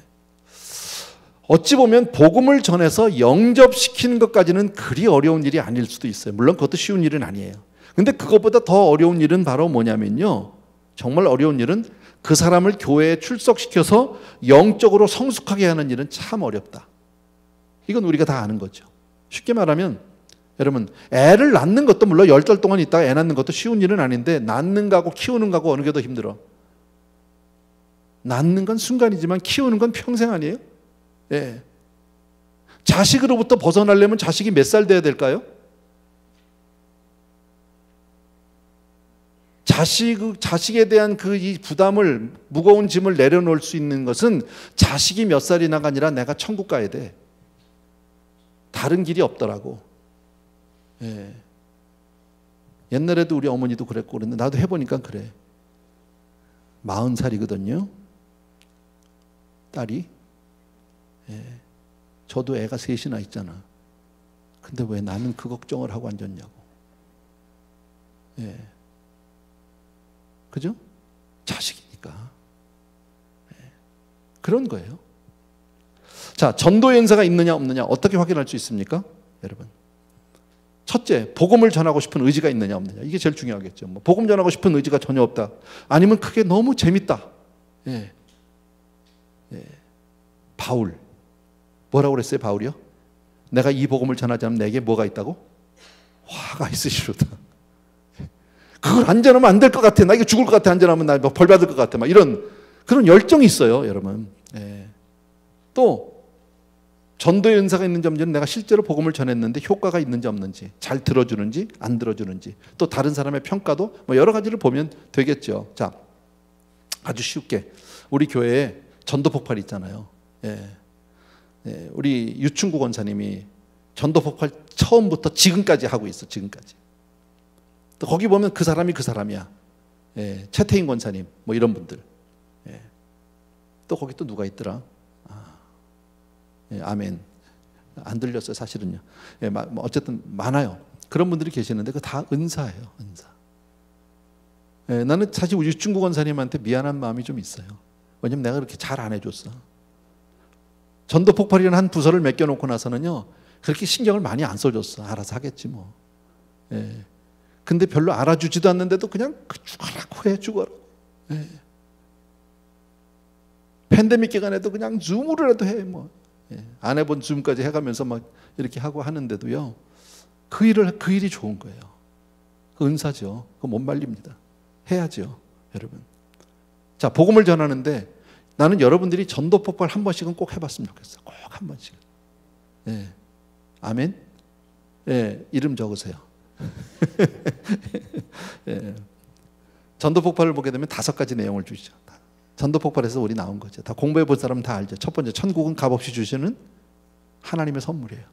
어찌 보면 복음을 전해서 영접시키는 것까지는 그리 어려운 일이 아닐 수도 있어요. 물론 그것도 쉬운 일은 아니에요. 근데 그것보다 더 어려운 일은 바로 뭐냐면요, 정말 어려운 일은 그 사람을 교회에 출석시켜서 영적으로 성숙하게 하는 일은 참 어렵다. 이건 우리가 다 아는 거죠. 쉽게 말하면 여러분, 애를 낳는 것도 물론 10달 동안 있다가 애 낳는 것도 쉬운 일은 아닌데 낳는 거하고 키우는 거하고 어느 게 더 힘들어? 낳는 건 순간이지만 키우는 건 평생 아니에요? 예. 자식으로부터 벗어나려면 자식이 몇 살 돼야 될까요? 자식에 대한 이 부담을, 무거운 짐을 내려놓을 수 있는 것은 자식이 몇 살이나가 아니라 내가 천국 가야 돼. 다른 길이 없더라고. 예. 옛날에도 우리 어머니도 그랬고 그랬는데 나도 해보니까 그래. 40살이거든요. 딸이. 예. 저도 애가 셋이나 있잖아. 근데 왜 나는 그 걱정을 하고 앉았냐고. 예. 그죠? 자식이니까. 예. 그런 거예요. 자, 전도의 은사가 있느냐 없느냐 어떻게 확인할 수 있습니까? 여러분. 첫째, 복음을 전하고 싶은 의지가 있느냐 없느냐. 이게 제일 중요하겠죠. 뭐 복음 전하고 싶은 의지가 전혀 없다. 아니면 그게 너무 재밌다. 예. 예. 바울. 뭐라고 그랬어요, 바울이요? 내가 이 복음을 전하지 않으면 내게 뭐가 있다고? 화가 있으시로다. 그걸 안전하면 안 될 것 같아. 나 이거 죽을 것 같아. 안전하면 나 벌 받을 것 같아. 막 이런 그런 열정이 있어요, 여러분. 예. 또 전도의 은사가 있는지 없는지는 내가 실제로 복음을 전했는데 효과가 있는지 없는지, 잘 들어주는지 안 들어주는지, 또 다른 사람의 평가도 뭐 여러 가지를 보면 되겠죠. 자, 아주 쉽게 우리 교회에 전도 폭발이 있잖아요. 예. 예. 우리 유충구 권사님이 전도 폭발 처음부터 지금까지 하고 있어. 지금까지. 또 거기 보면 그 사람이 그 사람이야. 예. 최태인 권사님 뭐 이런 분들. 예. 또 거기 또 누가 있더라? 예, 아멘. 안 들렸어요, 사실은요. 예, 어쨌든 많아요. 그런 분들이 계시는데 그 다 은사예요, 은사. 예, 나는 사실 우리 유충구 권사님한테 미안한 마음이 좀 있어요. 왜냐면 내가 그렇게 잘 안 해줬어. 전도 폭발이라는 한 부서를 맡겨놓고 나서는요, 그렇게 신경을 많이 안 써줬어. 알아서 하겠지 뭐. 예. 근데 별로 알아주지도 않는데도 그냥 죽어라고 해, 죽어라. 예. 팬데믹 기간에도 그냥 줌으로라도 해, 뭐. 예. 안 해본 줌까지 해가면서 막 이렇게 하고 하는데도요, 그 일이 좋은 거예요. 그 은사죠. 그거 못 말립니다. 해야죠, 여러분. 자, 복음을 전하는데 나는 여러분들이 전도 폭발 한 번씩은 꼭 해봤으면 좋겠어. 꼭 한 번씩. 예. 아멘. 예. 이름 적으세요. 예. 전도 폭발을 보게 되면 5가지 내용을 주시죠. 전도 폭발에서 우리 나온 거죠. 다 공부해 본 사람은 다 알죠. 첫 번째, 천국은 값없이 주시는 하나님의 선물이에요.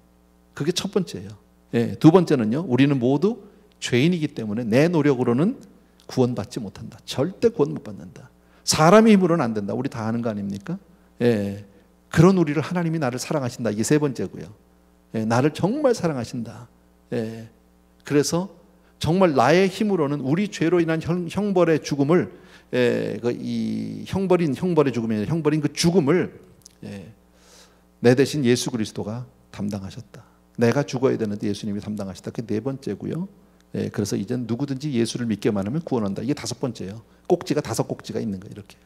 그게 첫 번째예요. 예. 두 번째는요, 우리는 모두 죄인이기 때문에 내 노력으로는 구원받지 못한다. 절대 구원 못 받는다. 사람의 힘으로는 안 된다. 우리 다 아는 거 아닙니까? 예. 그런 우리를 하나님이 나를 사랑하신다. 이게 세 번째고요. 예. 나를 정말 사랑하신다. 예. 그래서 정말 나의 힘으로는 우리 죄로 인한 형벌의 죽음을, 예, 이 형벌의 죽음이 아니라 형벌인 그 죽음을, 예, 내 대신 예수 그리스도가 담당하셨다. 내가 죽어야 되는데 예수님이 담당하셨다. 그게 네 번째고요. 예, 그래서 이젠 누구든지 예수를 믿게만 하면 구원한다. 이게 5번째예요. 꼭지가 5꼭지가 있는 거예요. 이렇게.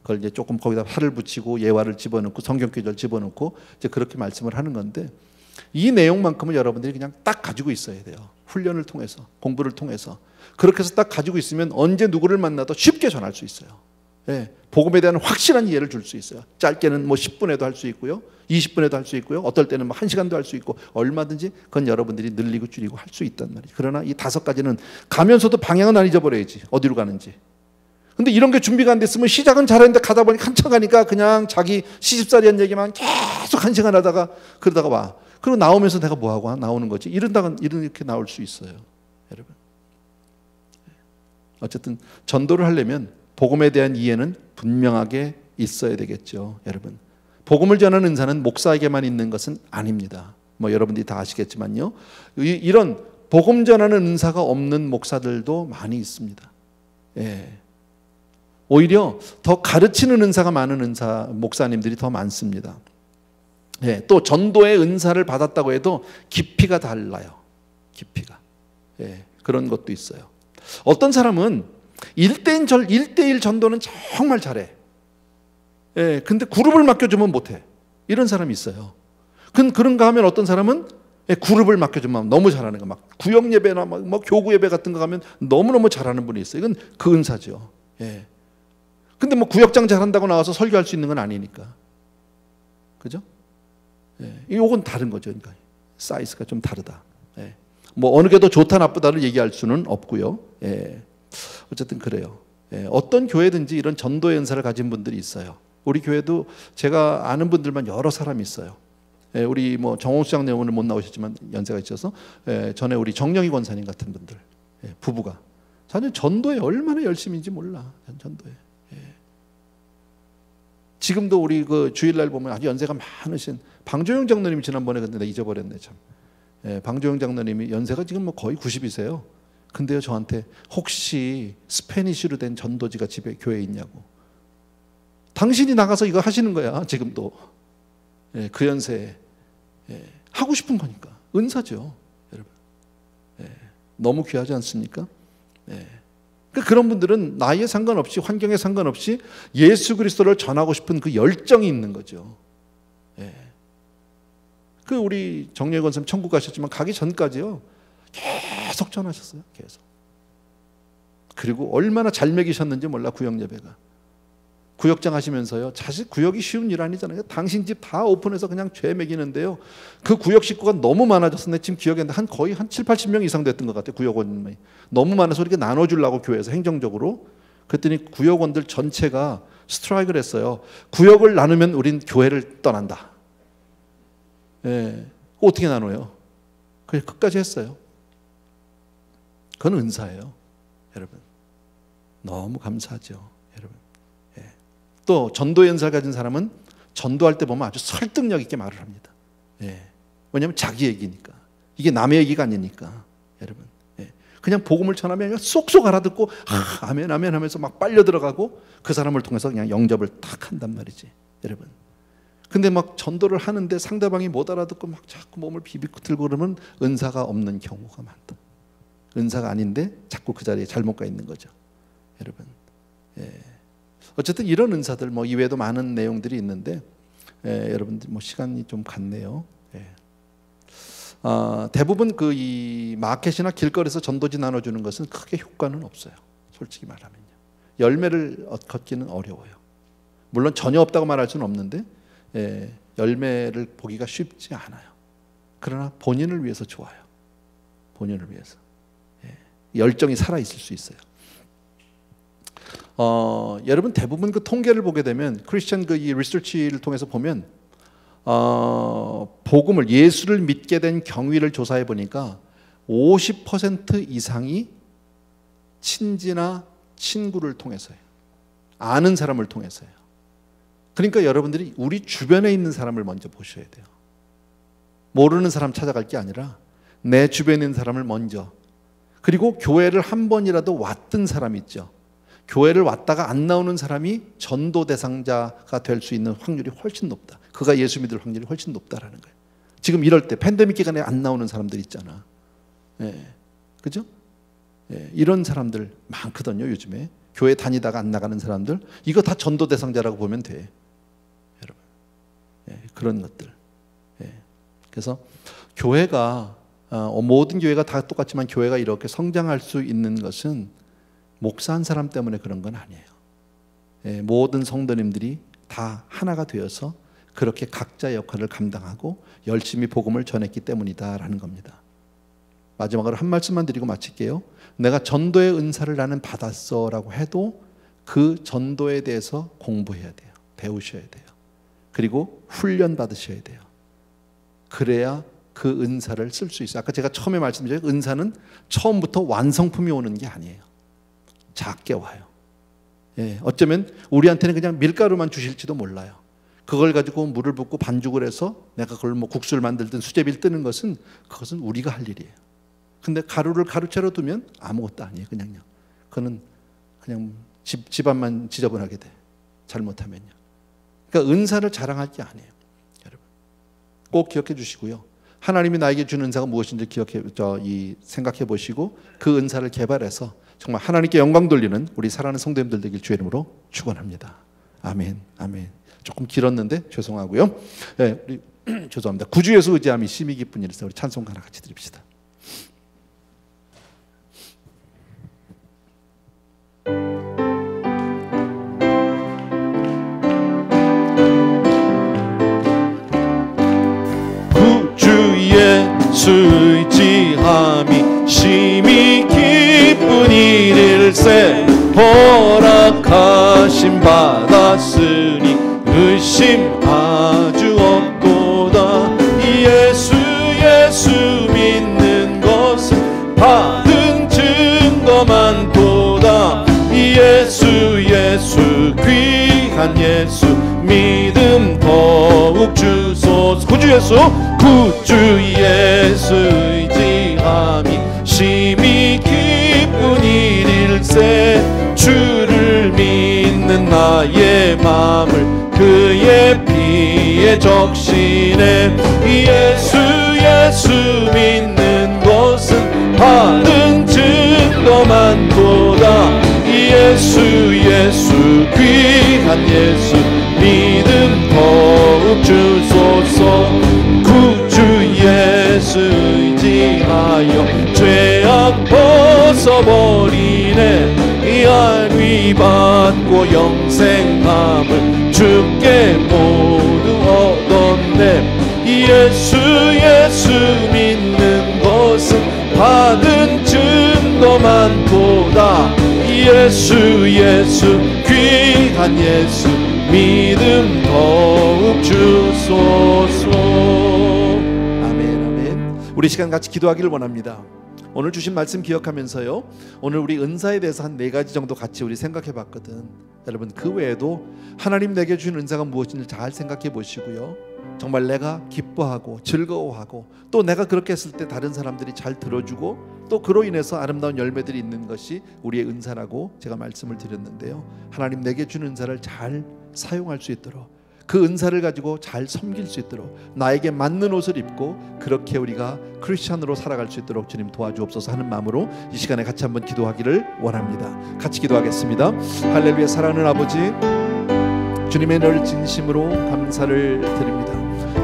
그걸 이제 조금 거기다 팔을 붙이고 예화를 집어넣고 성경구절 집어넣고 이제 그렇게 말씀을 하는 건데, 이 내용만큼은 여러분들이 그냥 딱 가지고 있어야 돼요. 훈련을 통해서, 공부를 통해서. 그렇게 해서 딱 가지고 있으면 언제 누구를 만나도 쉽게 전할 수 있어요. 예, 복음에 대한 확실한 이해를 줄 수 있어요. 짧게는 뭐 10분에도 할 수 있고요, 20분에도 할 수 있고요, 어떨 때는 뭐 1시간도 할 수 있고, 얼마든지 그건 여러분들이 늘리고 줄이고 할 수 있단 말이에요. 그러나 이 5가지는 가면서도 방향은 안 잊어버려야지, 어디로 가는지. 근데 이런 게 준비가 안 됐으면 시작은 잘했는데 가다 보니까 한참 가니까 그냥 자기 시집살이 한 얘기만 계속 1시간 하다가 그러다가 와. 그리고 나오면서 내가 뭐하고 나오는 거지. 이렇게 나올 수 있어요, 여러분. 어쨌든 전도를 하려면 복음에 대한 이해는 분명하게 있어야 되겠죠, 여러분. 복음을 전하는 은사는 목사에게만 있는 것은 아닙니다. 뭐 여러분들이 다 아시겠지만요, 이런 복음 전하는 은사가 없는 목사들도 많이 있습니다. 예. 오히려 더 가르치는 은사가 많은 목사님들이 더 많습니다. 예, 또 전도의 은사를 받았다고 해도 깊이가 달라요. 깊이가. 예, 그런 것도 있어요. 어떤 사람은 1대1 전도는 정말 잘해. 예, 근데 그룹을 맡겨주면 못해. 이런 사람이 있어요. 그런가 하면 어떤 사람은, 그룹을 맡겨주면 너무 잘하는 거, 막 구역 예배나 뭐 교구 예배 같은 거 가면 너무너무 잘하는 분이 있어요. 이건 그 은사죠. 예. 근데 뭐 구역장 잘한다고 나와서 설교할 수 있는 건 아니니까. 그죠? 예. 이건 다른 거죠. 그러니까 사이즈가 좀 다르다. 예. 뭐 어느 게 더 좋다 나쁘다를 얘기할 수는 없고요. 예. 어쨌든 그래요. 예. 어떤 교회든지 이런 전도의 은사를 가진 분들이 있어요. 우리 교회도 제가 아는 분들만 여러 사람이 있어요. 예. 우리 뭐 정홍수 장님 오늘 못 나오셨지만 연세가 있어서 전에 우리 정영희 권사님 같은 분들, 예. 부부가 자녀 전도에 얼마나 열심인지 몰라. 전도에. 예. 지금도 우리 그 주일날 보면 아주 연세가 많으신 방조영 장로님이 지난번에 근데 잊어버렸네 참. 예, 방조영 장로님이 연세가 지금 뭐 거의 90이세요. 근데요 저한테 혹시 스페니쉬로 된 전도지가 집에 교회에 있냐고. 당신이 나가서 이거 하시는 거야 지금도. 예, 그 연세에 하고 싶은 거니까 은사죠, 여러분. 너무 귀하지 않습니까? 그러니까 그런 분들은 나이에 상관없이 환경에 상관없이 예수 그리스도를 전하고 싶은 그 열정이 있는 거죠. 그 우리 정예건 선생님 천국 가셨지만 가기 전까지요 계속 전하셨어요. 계속. 그리고 얼마나 잘 먹이셨는지 몰라. 구역 예배가. 구역장 하시면서요. 사실 구역이 쉬운 일 아니잖아요. 당신 집 다 오픈해서 그냥 죄 먹이는데요. 그 구역 식구가 너무 많아졌어. 내 지금 기억에 거의 한 7, 80명 이상 됐던 것 같아요. 구역원이. 너무 많아서 이렇게 나눠주려고 교회에서 행정적으로. 그랬더니 구역원들 전체가 스트라이크를 했어요. 구역을 나누면 우린 교회를 떠난다. 예, 어떻게 나눠요? 그냥 끝까지 했어요. 그건 은사예요, 여러분. 너무 감사하죠, 여러분. 예. 또 전도의 은사를 가진 사람은 전도할 때 보면 아주 설득력 있게 말을 합니다. 예. 왜냐하면 자기 얘기니까. 이게 남의 얘기가 아니니까, 여러분. 예. 그냥 복음을 전하면 쏙쏙 알아듣고 아멘 아멘 하면서 막 빨려 들어가고 그 사람을 통해서 그냥 영접을 탁 한단 말이지, 여러분. 근데 막 전도를 하는데 상대방이 못 알아듣고 막 자꾸 몸을 비비고 들고 그러면 은사가 없는 경우가 많다. 은사가 아닌데 자꾸 그 자리에 잘못 가 있는 거죠, 여러분. 예. 어쨌든 이런 은사들 뭐 이외에도 많은 내용들이 있는데 여러분들 뭐 시간이 좀 갔네요. 예. 대부분 그 이 마켓이나 길거리에서 전도지 나눠주는 것은 크게 효과는 없어요. 솔직히 말하면요. 열매를 걷기는 어려워요. 물론 전혀 없다고 말할 수는 없는데. 열매를 보기가 쉽지 않아요. 그러나 본인을 위해서 좋아요. 본인을 위해서. 열정이 살아있을 수 있어요. 여러분 대부분 그 통계를 보게 되면 크리스천 그 이 리서치를 통해서 보면 복음을 예수를 믿게 된 경위를 조사해 보니까 50% 이상이 친지나 친구를 통해서예요. 아는 사람을 교회에서요. 그러니까 여러분들이 우리 주변에 있는 사람을 먼저 보셔야 돼요. 모르는 사람 찾아갈 게 아니라 내 주변에 있는 사람을 먼저. 그리고 교회를 한 번이라도 왔던 사람 있죠. 교회를 왔다가 안 나오는 사람이 전도 대상자가 될 수 있는 확률이 훨씬 높다. 그가 예수 믿을 확률이 훨씬 높다라는 거예요. 지금 이럴 때 팬데믹 기간에 안 나오는 사람들 있잖아. 그죠? 이런 사람들 많거든요, 요즘에. 교회 다니다가 안 나가는 사람들. 이거 다 전도 대상자라고 보면 돼. 여러분. 그런 것들. 그래서 교회가 모든 교회가 다 똑같지만 교회가 이렇게 성장할 수 있는 것은 목사 한 사람 때문에 그런 건 아니에요. 모든 성도님들이 다 하나가 되어서 그렇게 각자의 역할을 감당하고 열심히 복음을 전했기 때문이다라는 겁니다. 마지막으로 한 말씀만 드리고 마칠게요. 내가 전도의 은사를 나는 받았어라고 해도 그 전도에 대해서 공부해야 돼요. 배우셔야 돼요. 그리고 훈련 받으셔야 돼요. 그래야 그 은사를 쓸 수 있어요. 아까 제가 처음에 말씀드린 은사는 처음부터 완성품이 오는 게 아니에요. 작게 와요. 어쩌면 우리한테는 그냥 밀가루만 주실지도 몰라요. 그걸 가지고 물을 붓고 반죽을 해서 내가 그걸 뭐 국수를 만들든 수제비를 뜨는 것은 그것은 우리가 할 일이에요. 근데 가루를 가루채로 두면 아무것도 아니에요. 그냥요. 그거는 그냥 집안만 지저분하게 돼. 잘못하면요. 그러니까 은사를 자랑할 게 아니에요. 여러분. 꼭 기억해 주시고요. 하나님이 나에게 준 은사가 무엇인지 생각해 보시고 그 은사를 개발해서 정말 하나님께 영광 돌리는 우리 사랑하는 성도님들 되길 주의 이름으로 축원합니다. 아멘. 아멘. 조금 길었는데 죄송하고요. 우리 죄송합니다. 구주에서 의지함이 심히 기쁜 일이세요. 우리 찬송가 하나 같이 드립시다. 예수 의지함이 심히 기쁜 일일세. 허락하심 받았으니 의심 아주 없도다. 예수 믿는 것은 받은 증거만 도다. 예수 귀한 예수 믿음 더욱 주소서. 구주 예수 의지함이 심히 기쁜 일일세. 주를 믿는 나의 마음을 그의 피에 적시네. 예수 믿는 것은 받은 증거만 도다. 예수 귀한 예수 믿음 더욱 주소서. 구주 예수 의지하여 죄악 벗어버리네. 알위 받고 영생함을 주께 모두 얻었네. 예수 믿는 것은 받은 증거만 보다. 예수 귀한 예수 믿음 더욱 주소서. 아멘. 우리 시간 같이 기도하기를 원합니다. 오늘 주신 말씀 기억하면서요, 오늘 우리 은사에 대해서 한 4가지 정도 같이 우리 생각해 봤거든. 여러분, 그 외에도 하나님 내게 주신 은사가 무엇인지 잘 생각해 보시고요, 정말 내가 기뻐하고 즐거워하고 또 내가 그렇게 했을 때 다른 사람들이 잘 들어주고 또 그로 인해서 아름다운 열매들이 있는 것이 우리의 은사라고 제가 말씀을 드렸는데요, 하나님 내게 준 은사를 잘 사용할 수 있도록, 그 은사를 가지고 잘 섬길 수 있도록, 나에게 맞는 옷을 입고 그렇게 우리가 크리스찬으로 살아갈 수 있도록 주님 도와주옵소서 하는 마음으로 이 시간에 같이 한번 기도하기를 원합니다. 같이 기도하겠습니다. 할렐루야. 사랑하는 아버지, 주님의 늘 진심으로 감사를 드립니다.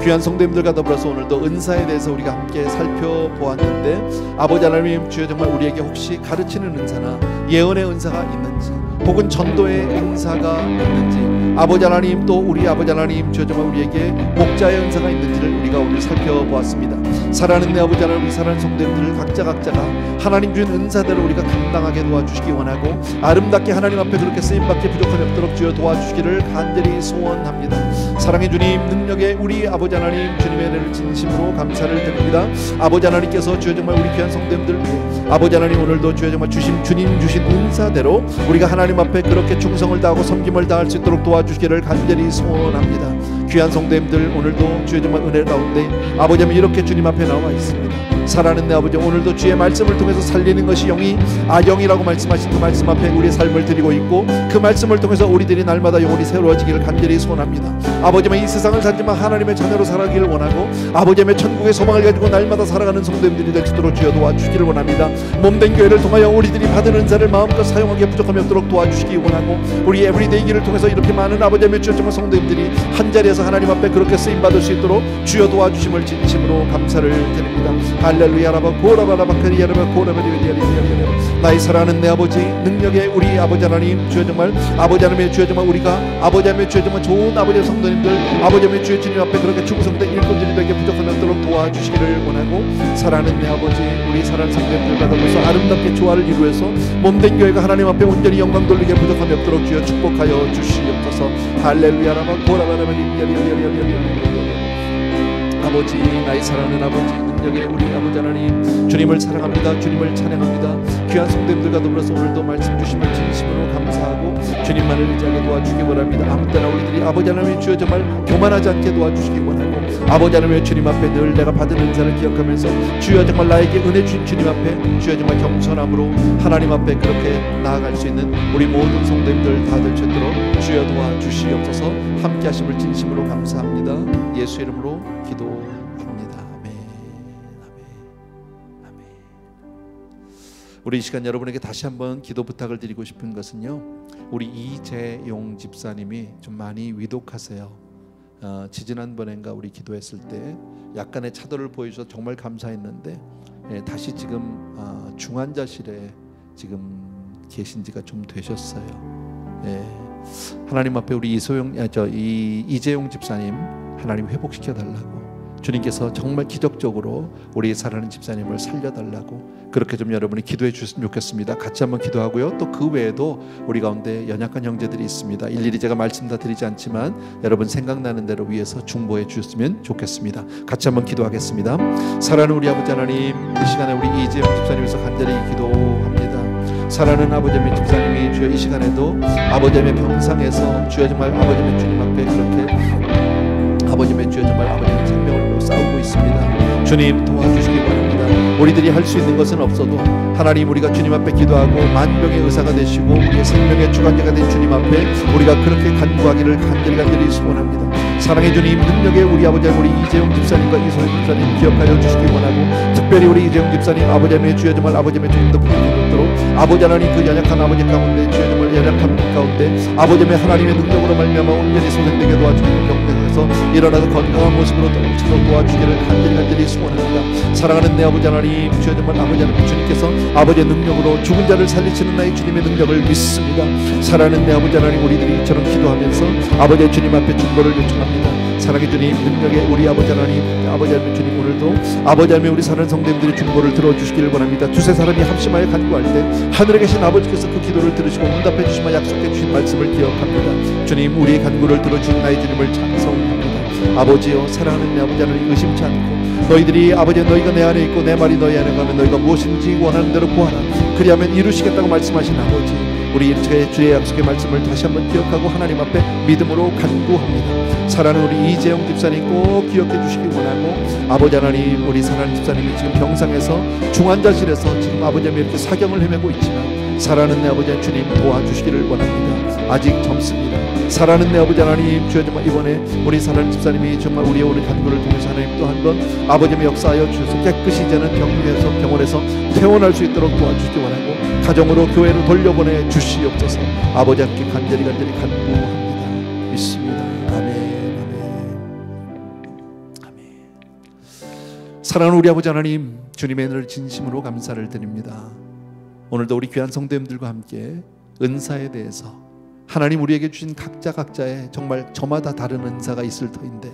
귀한 성도님들과 더불어서 오늘도 은사에 대해서 우리가 함께 살펴보았는데, 아버지 하나님, 주여 정말 우리에게 혹시 가르치는 은사나 예언의 은사가 있는지, 혹은 전도의 은사가 있는지, 아버지 하나님, 또 우리 아버지 하나님, 주여 정말 우리에게 목자의 은사가 있는지를 우리가 오늘 살펴보았습니다. 사랑하는 내 아버지 하나님, 우리 사랑하는 성도님들을 각자가 하나님 주신 은사대로 우리가 감당하게 도와주시기 원하고, 아름답게 하나님 앞에 그렇게 쓰임받기 부족함이 없도록 주여 도와주시기를 간절히 소원합니다. 사랑의 주님, 능력의 우리 아버지 하나님, 주님의 은혜를 진심으로 감사를 드립니다. 아버지 하나님께서 주여 정말 우리 귀한 성도님들 위해 아버지 하나님, 오늘도 주여 정말 주님 주신 은사대로 우리가 하나님 앞에 그렇게 충성을 다하고 섬김을 다할 수 있도록 도와주시기를 간절히 소원합니다. 귀한 성도님들, 오늘도 주의 정말 은혜 가운데 아버지 하나님 이렇게 주님 앞에 나와 있습니다. 사랑하는 내 아버지, 오늘도 주의 말씀을 통해서 살리는 것이 영이라고 말씀하신 그 말씀 앞에 우리의 삶을 드리고 있고, 그 말씀을 통해서 우리들이 날마다 영혼이 새로워지기를 간절히 소원합니다. 아버지 하나님, 이 세상을 살지만 하나님의 자녀로 살아가기를 원하고, 아버지 하나님 천국의 소망을 가지고 날마다 살아가는 성도님들이 될 수 있도록 주여 도와주시기를 원합니다. 몸된 교회를 통하여 우리들이 받은 은사를 마음껏 사용하기에 부족함이 없도록 도와주시기 원하고, 우리 에브리데이 길을 통해서 이렇게 많은 아버지 하나님 주여 정말 성도님들이 한자리에서 하나님 앞에 그렇게 쓰임받을 수 있도록 주여 도와주심을 진심으로 감사를 드립니다. 할렐루야. 라바 고라바라바카리 야라바 고라바리리리리리리. 나의 사랑하는 내 아버지, 능력의 우리 아버지 하나님, 주여 정말 아버지 하나님의 주여 정말 우리가 아버지 하나님의 주여 정말 좋은 아버지 성도님들, 아버지 하나님의 주여 주님 앞에 그렇게 충성된 일꾼들이 되게 부족함이 없도록 도와주시기를 원하고, 사랑하는 내 아버지, 우리 사랑하는 성도님들과 더불어서 아름답게 조화를 이루어서 몸된 교회가 하나님 앞에 온전히 영광 돌리게 부족함이 없도록 주여 축복하여 주시옵소서. 할렐루야. 라바 고라바라바리리리리리리. 아버지, 나의 사랑하는 아버지, 능력의 우리 아버지 하나님, 주님을 사랑합니다. 주님을 찬양합니다. 귀한 성도님들과 더불어서 오늘도 말씀 주심을 진심으로 감사하고 주님만을 의지하게 도와주시기 원합니다. 아무 때나 우리들이 아버지 하나님의 주여 정말 교만하지 않게 도와주시기 원하고, 아버지 하나님의 주님 앞에 늘 내가 받은 은사를 기억하면서 주여 정말 나에게 은혜 주신 주님 앞에 주여 정말 겸손함으로 하나님 앞에 그렇게 나아갈 수 있는 우리 모든 성도님들 다 될 수 있도록 주여 도와주시옵소서. 함께 하심을 진심으로 감사합니다. 예수 이름으로 기도합니다. 아멘. 아멘. 아멘. 우리 이 시간 여러분에게 다시 한번 기도 부탁을 드리고 싶은 것은요, 우리 이재용 집사님이 좀 많이 위독하세요. 지지난번엔가 우리 기도했을 때 약간의 차도를 보여주셔서 정말 감사했는데 다시 지금 중환자실에 지금 계신 지가 좀 되셨어요. 하나님 앞에 우리 이재용 집사님 하나님 회복시켜 달라고, 주님께서 정말 기적적으로 우리 사랑하는 집사님을 살려달라고 그렇게 좀 여러분이 기도해 주셨으면 좋겠습니다. 같이 한번 기도하고요. 또 그 외에도 우리 가운데 연약한 형제들이 있습니다. 일일이 제가 말씀 다 드리지 않지만 여러분 생각나는 대로 위해서 중보해 주셨으면 좋겠습니다. 같이 한번 기도하겠습니다. 사랑하는 우리 아버지 하나님, 이 시간에 우리 이재용 집사님 위해서 간절히 기도합니다. 사랑하는 아버지 하나님, 집사님이 주여 이 시간에도 아버지 하나님의 병상에서 주여 정말 아버지 하나님 주님 앞에 그렇게 아버지의 주여 정말 아버지의 생명을 싸우고 있습니다. 주님 도와주시기 바랍니다. 우리들이 할 수 있는 것은 없어도 하나님, 우리가 주님 앞에 기도하고 만병의 의사가 되시고 우리의 생명의 주관자가 된 주님 앞에 우리가 그렇게 간구하기를 간절히 소원합니다. 사랑의 주님, 능력의 우리 아버지 우리 이재용 집사님과 이소영 집사님 기억하여 주시기 원하고, 특별히 우리 이재용 집사님 아버지 하나님의 주여 정말 아버지 하나님의 주님도 부르도록 아버지 하나님 그 연약한 아버지 가운데 주여 정말 연약한 가운데 아버지 하나님의 능력으로 말미암아 온전히 소생되게 도와주시는 병력에서 일어나서 건강한 모습으로 떨어지도록 도와주기를 간절히 소원합니다. 사랑하는 내 아버지 하나님, 주여 정말 아버지 하나님 주님께서 아버지의 능력으로 죽은 자를 살리시는 나의 주님의 능력을 믿습니다. 사랑하는 내 아버지 하나님, 우리들이 이처럼 기도하면서 아버지의 주님 앞에 중보를 요청합니다. 사랑의 주님, 능력의 우리 아버지 하나님, 아버지 하나님 주님, 오늘도 아버지 하나님 우리 사는 성도님들의 중보를 들어주시기를 원합니다. 두세 사람이 합심하여 간구할 때 하늘에 계신 아버지께서 그 기도를 들으시고 응답해 주시며 약속해 주신 말씀을 기억합니다. 주님, 우리의 간구를 들어주신 나의 주님을 찬송합니다. 아버지여, 사랑하는 내 아버지 하나님, 의심치 않고 너희들이 아버지 너희가 내 안에 있고 내 말이 너희 안에 가면 너희가 무엇인지 원하는 대로 구하라. 그리하면 이루시겠다고 말씀하신 아버지, 우리 일체의 주의 약속의 말씀을 다시 한번 기억하고 하나님 앞에 믿음으로 간구합니다. 사랑하는 우리 이재용 집사님 꼭 기억해 주시기 원하고, 아버지 하나님 우리 사랑하는 집사님이 지금 병상에서 중환자실에서 지금 아버지 하나님 이렇게 사경을 헤매고 있지만 사랑하는 내 아버지 주님 도와주시기를 원합니다. 아직 젊습니다. 사랑하는 내 아버지 하나님, 주여 정말 이번에 우리 사랑하는 집사님이 정말 우리 간구를 통해서 하나님 또 한 번 아버지의 역사하여 주셔서 깨끗이 이제는 병원에서 퇴원할 수 있도록 도와주시기 원하고, 가정으로 교회로 돌려보내 주시옵소서. 아버지 함께 간절히 간구합니다. 믿습니다. 아멘. 사랑하는 우리 아버지 하나님, 주님의 은혜를 진심으로 감사를 드립니다. 오늘도 우리 귀한 성도님들과 함께 은사에 대해서 하나님 우리에게 주신 각자의 정말 저마다 다른 은사가 있을 터인데,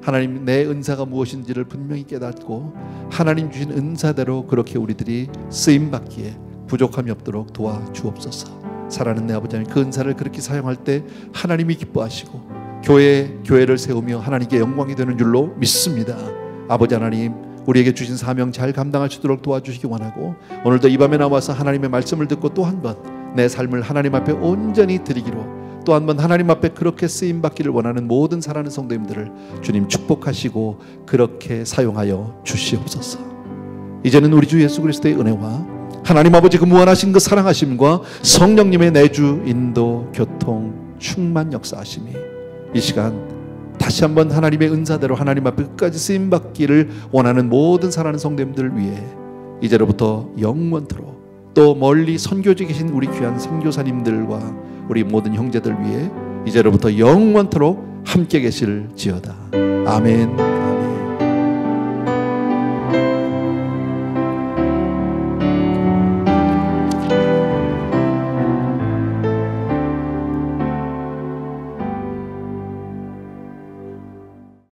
하나님 내 은사가 무엇인지를 분명히 깨닫고 하나님 주신 은사대로 그렇게 우리들이 쓰임받기에 부족함이 없도록 도와주옵소서. 사랑하는 내 아버지 하나님, 그 은사를 그렇게 사용할 때 하나님이 기뻐하시고 교회를 세우며 하나님께 영광이 되는 줄로 믿습니다. 아버지 하나님, 우리에게 주신 사명 잘 감당할 수 있도록 도와주시기 원하고, 오늘도 이 밤에 나와서 하나님의 말씀을 듣고 또 한 번 내 삶을 하나님 앞에 온전히 드리기로, 또 한 번 하나님 앞에 그렇게 쓰임받기를 원하는 모든 사랑하는 성도님들을 주님 축복하시고 그렇게 사용하여 주시옵소서. 이제는 우리 주 예수 그리스도의 은혜와 하나님 아버지 그 무한하신 그 사랑하심과 성령님의 내주 인도 교통 충만 역사하심이 이 시간 다시 한번 하나님의 은사대로 하나님 앞에 끝까지 쓰임받기를 원하는 모든 사랑하는 성도님들을 위해 이제로부터 영원토록, 또 멀리 선교지에 계신 우리 귀한 선교사님들과 우리 모든 형제들 위해 이제로부터 영원토록 함께 계실지어다. 아멘.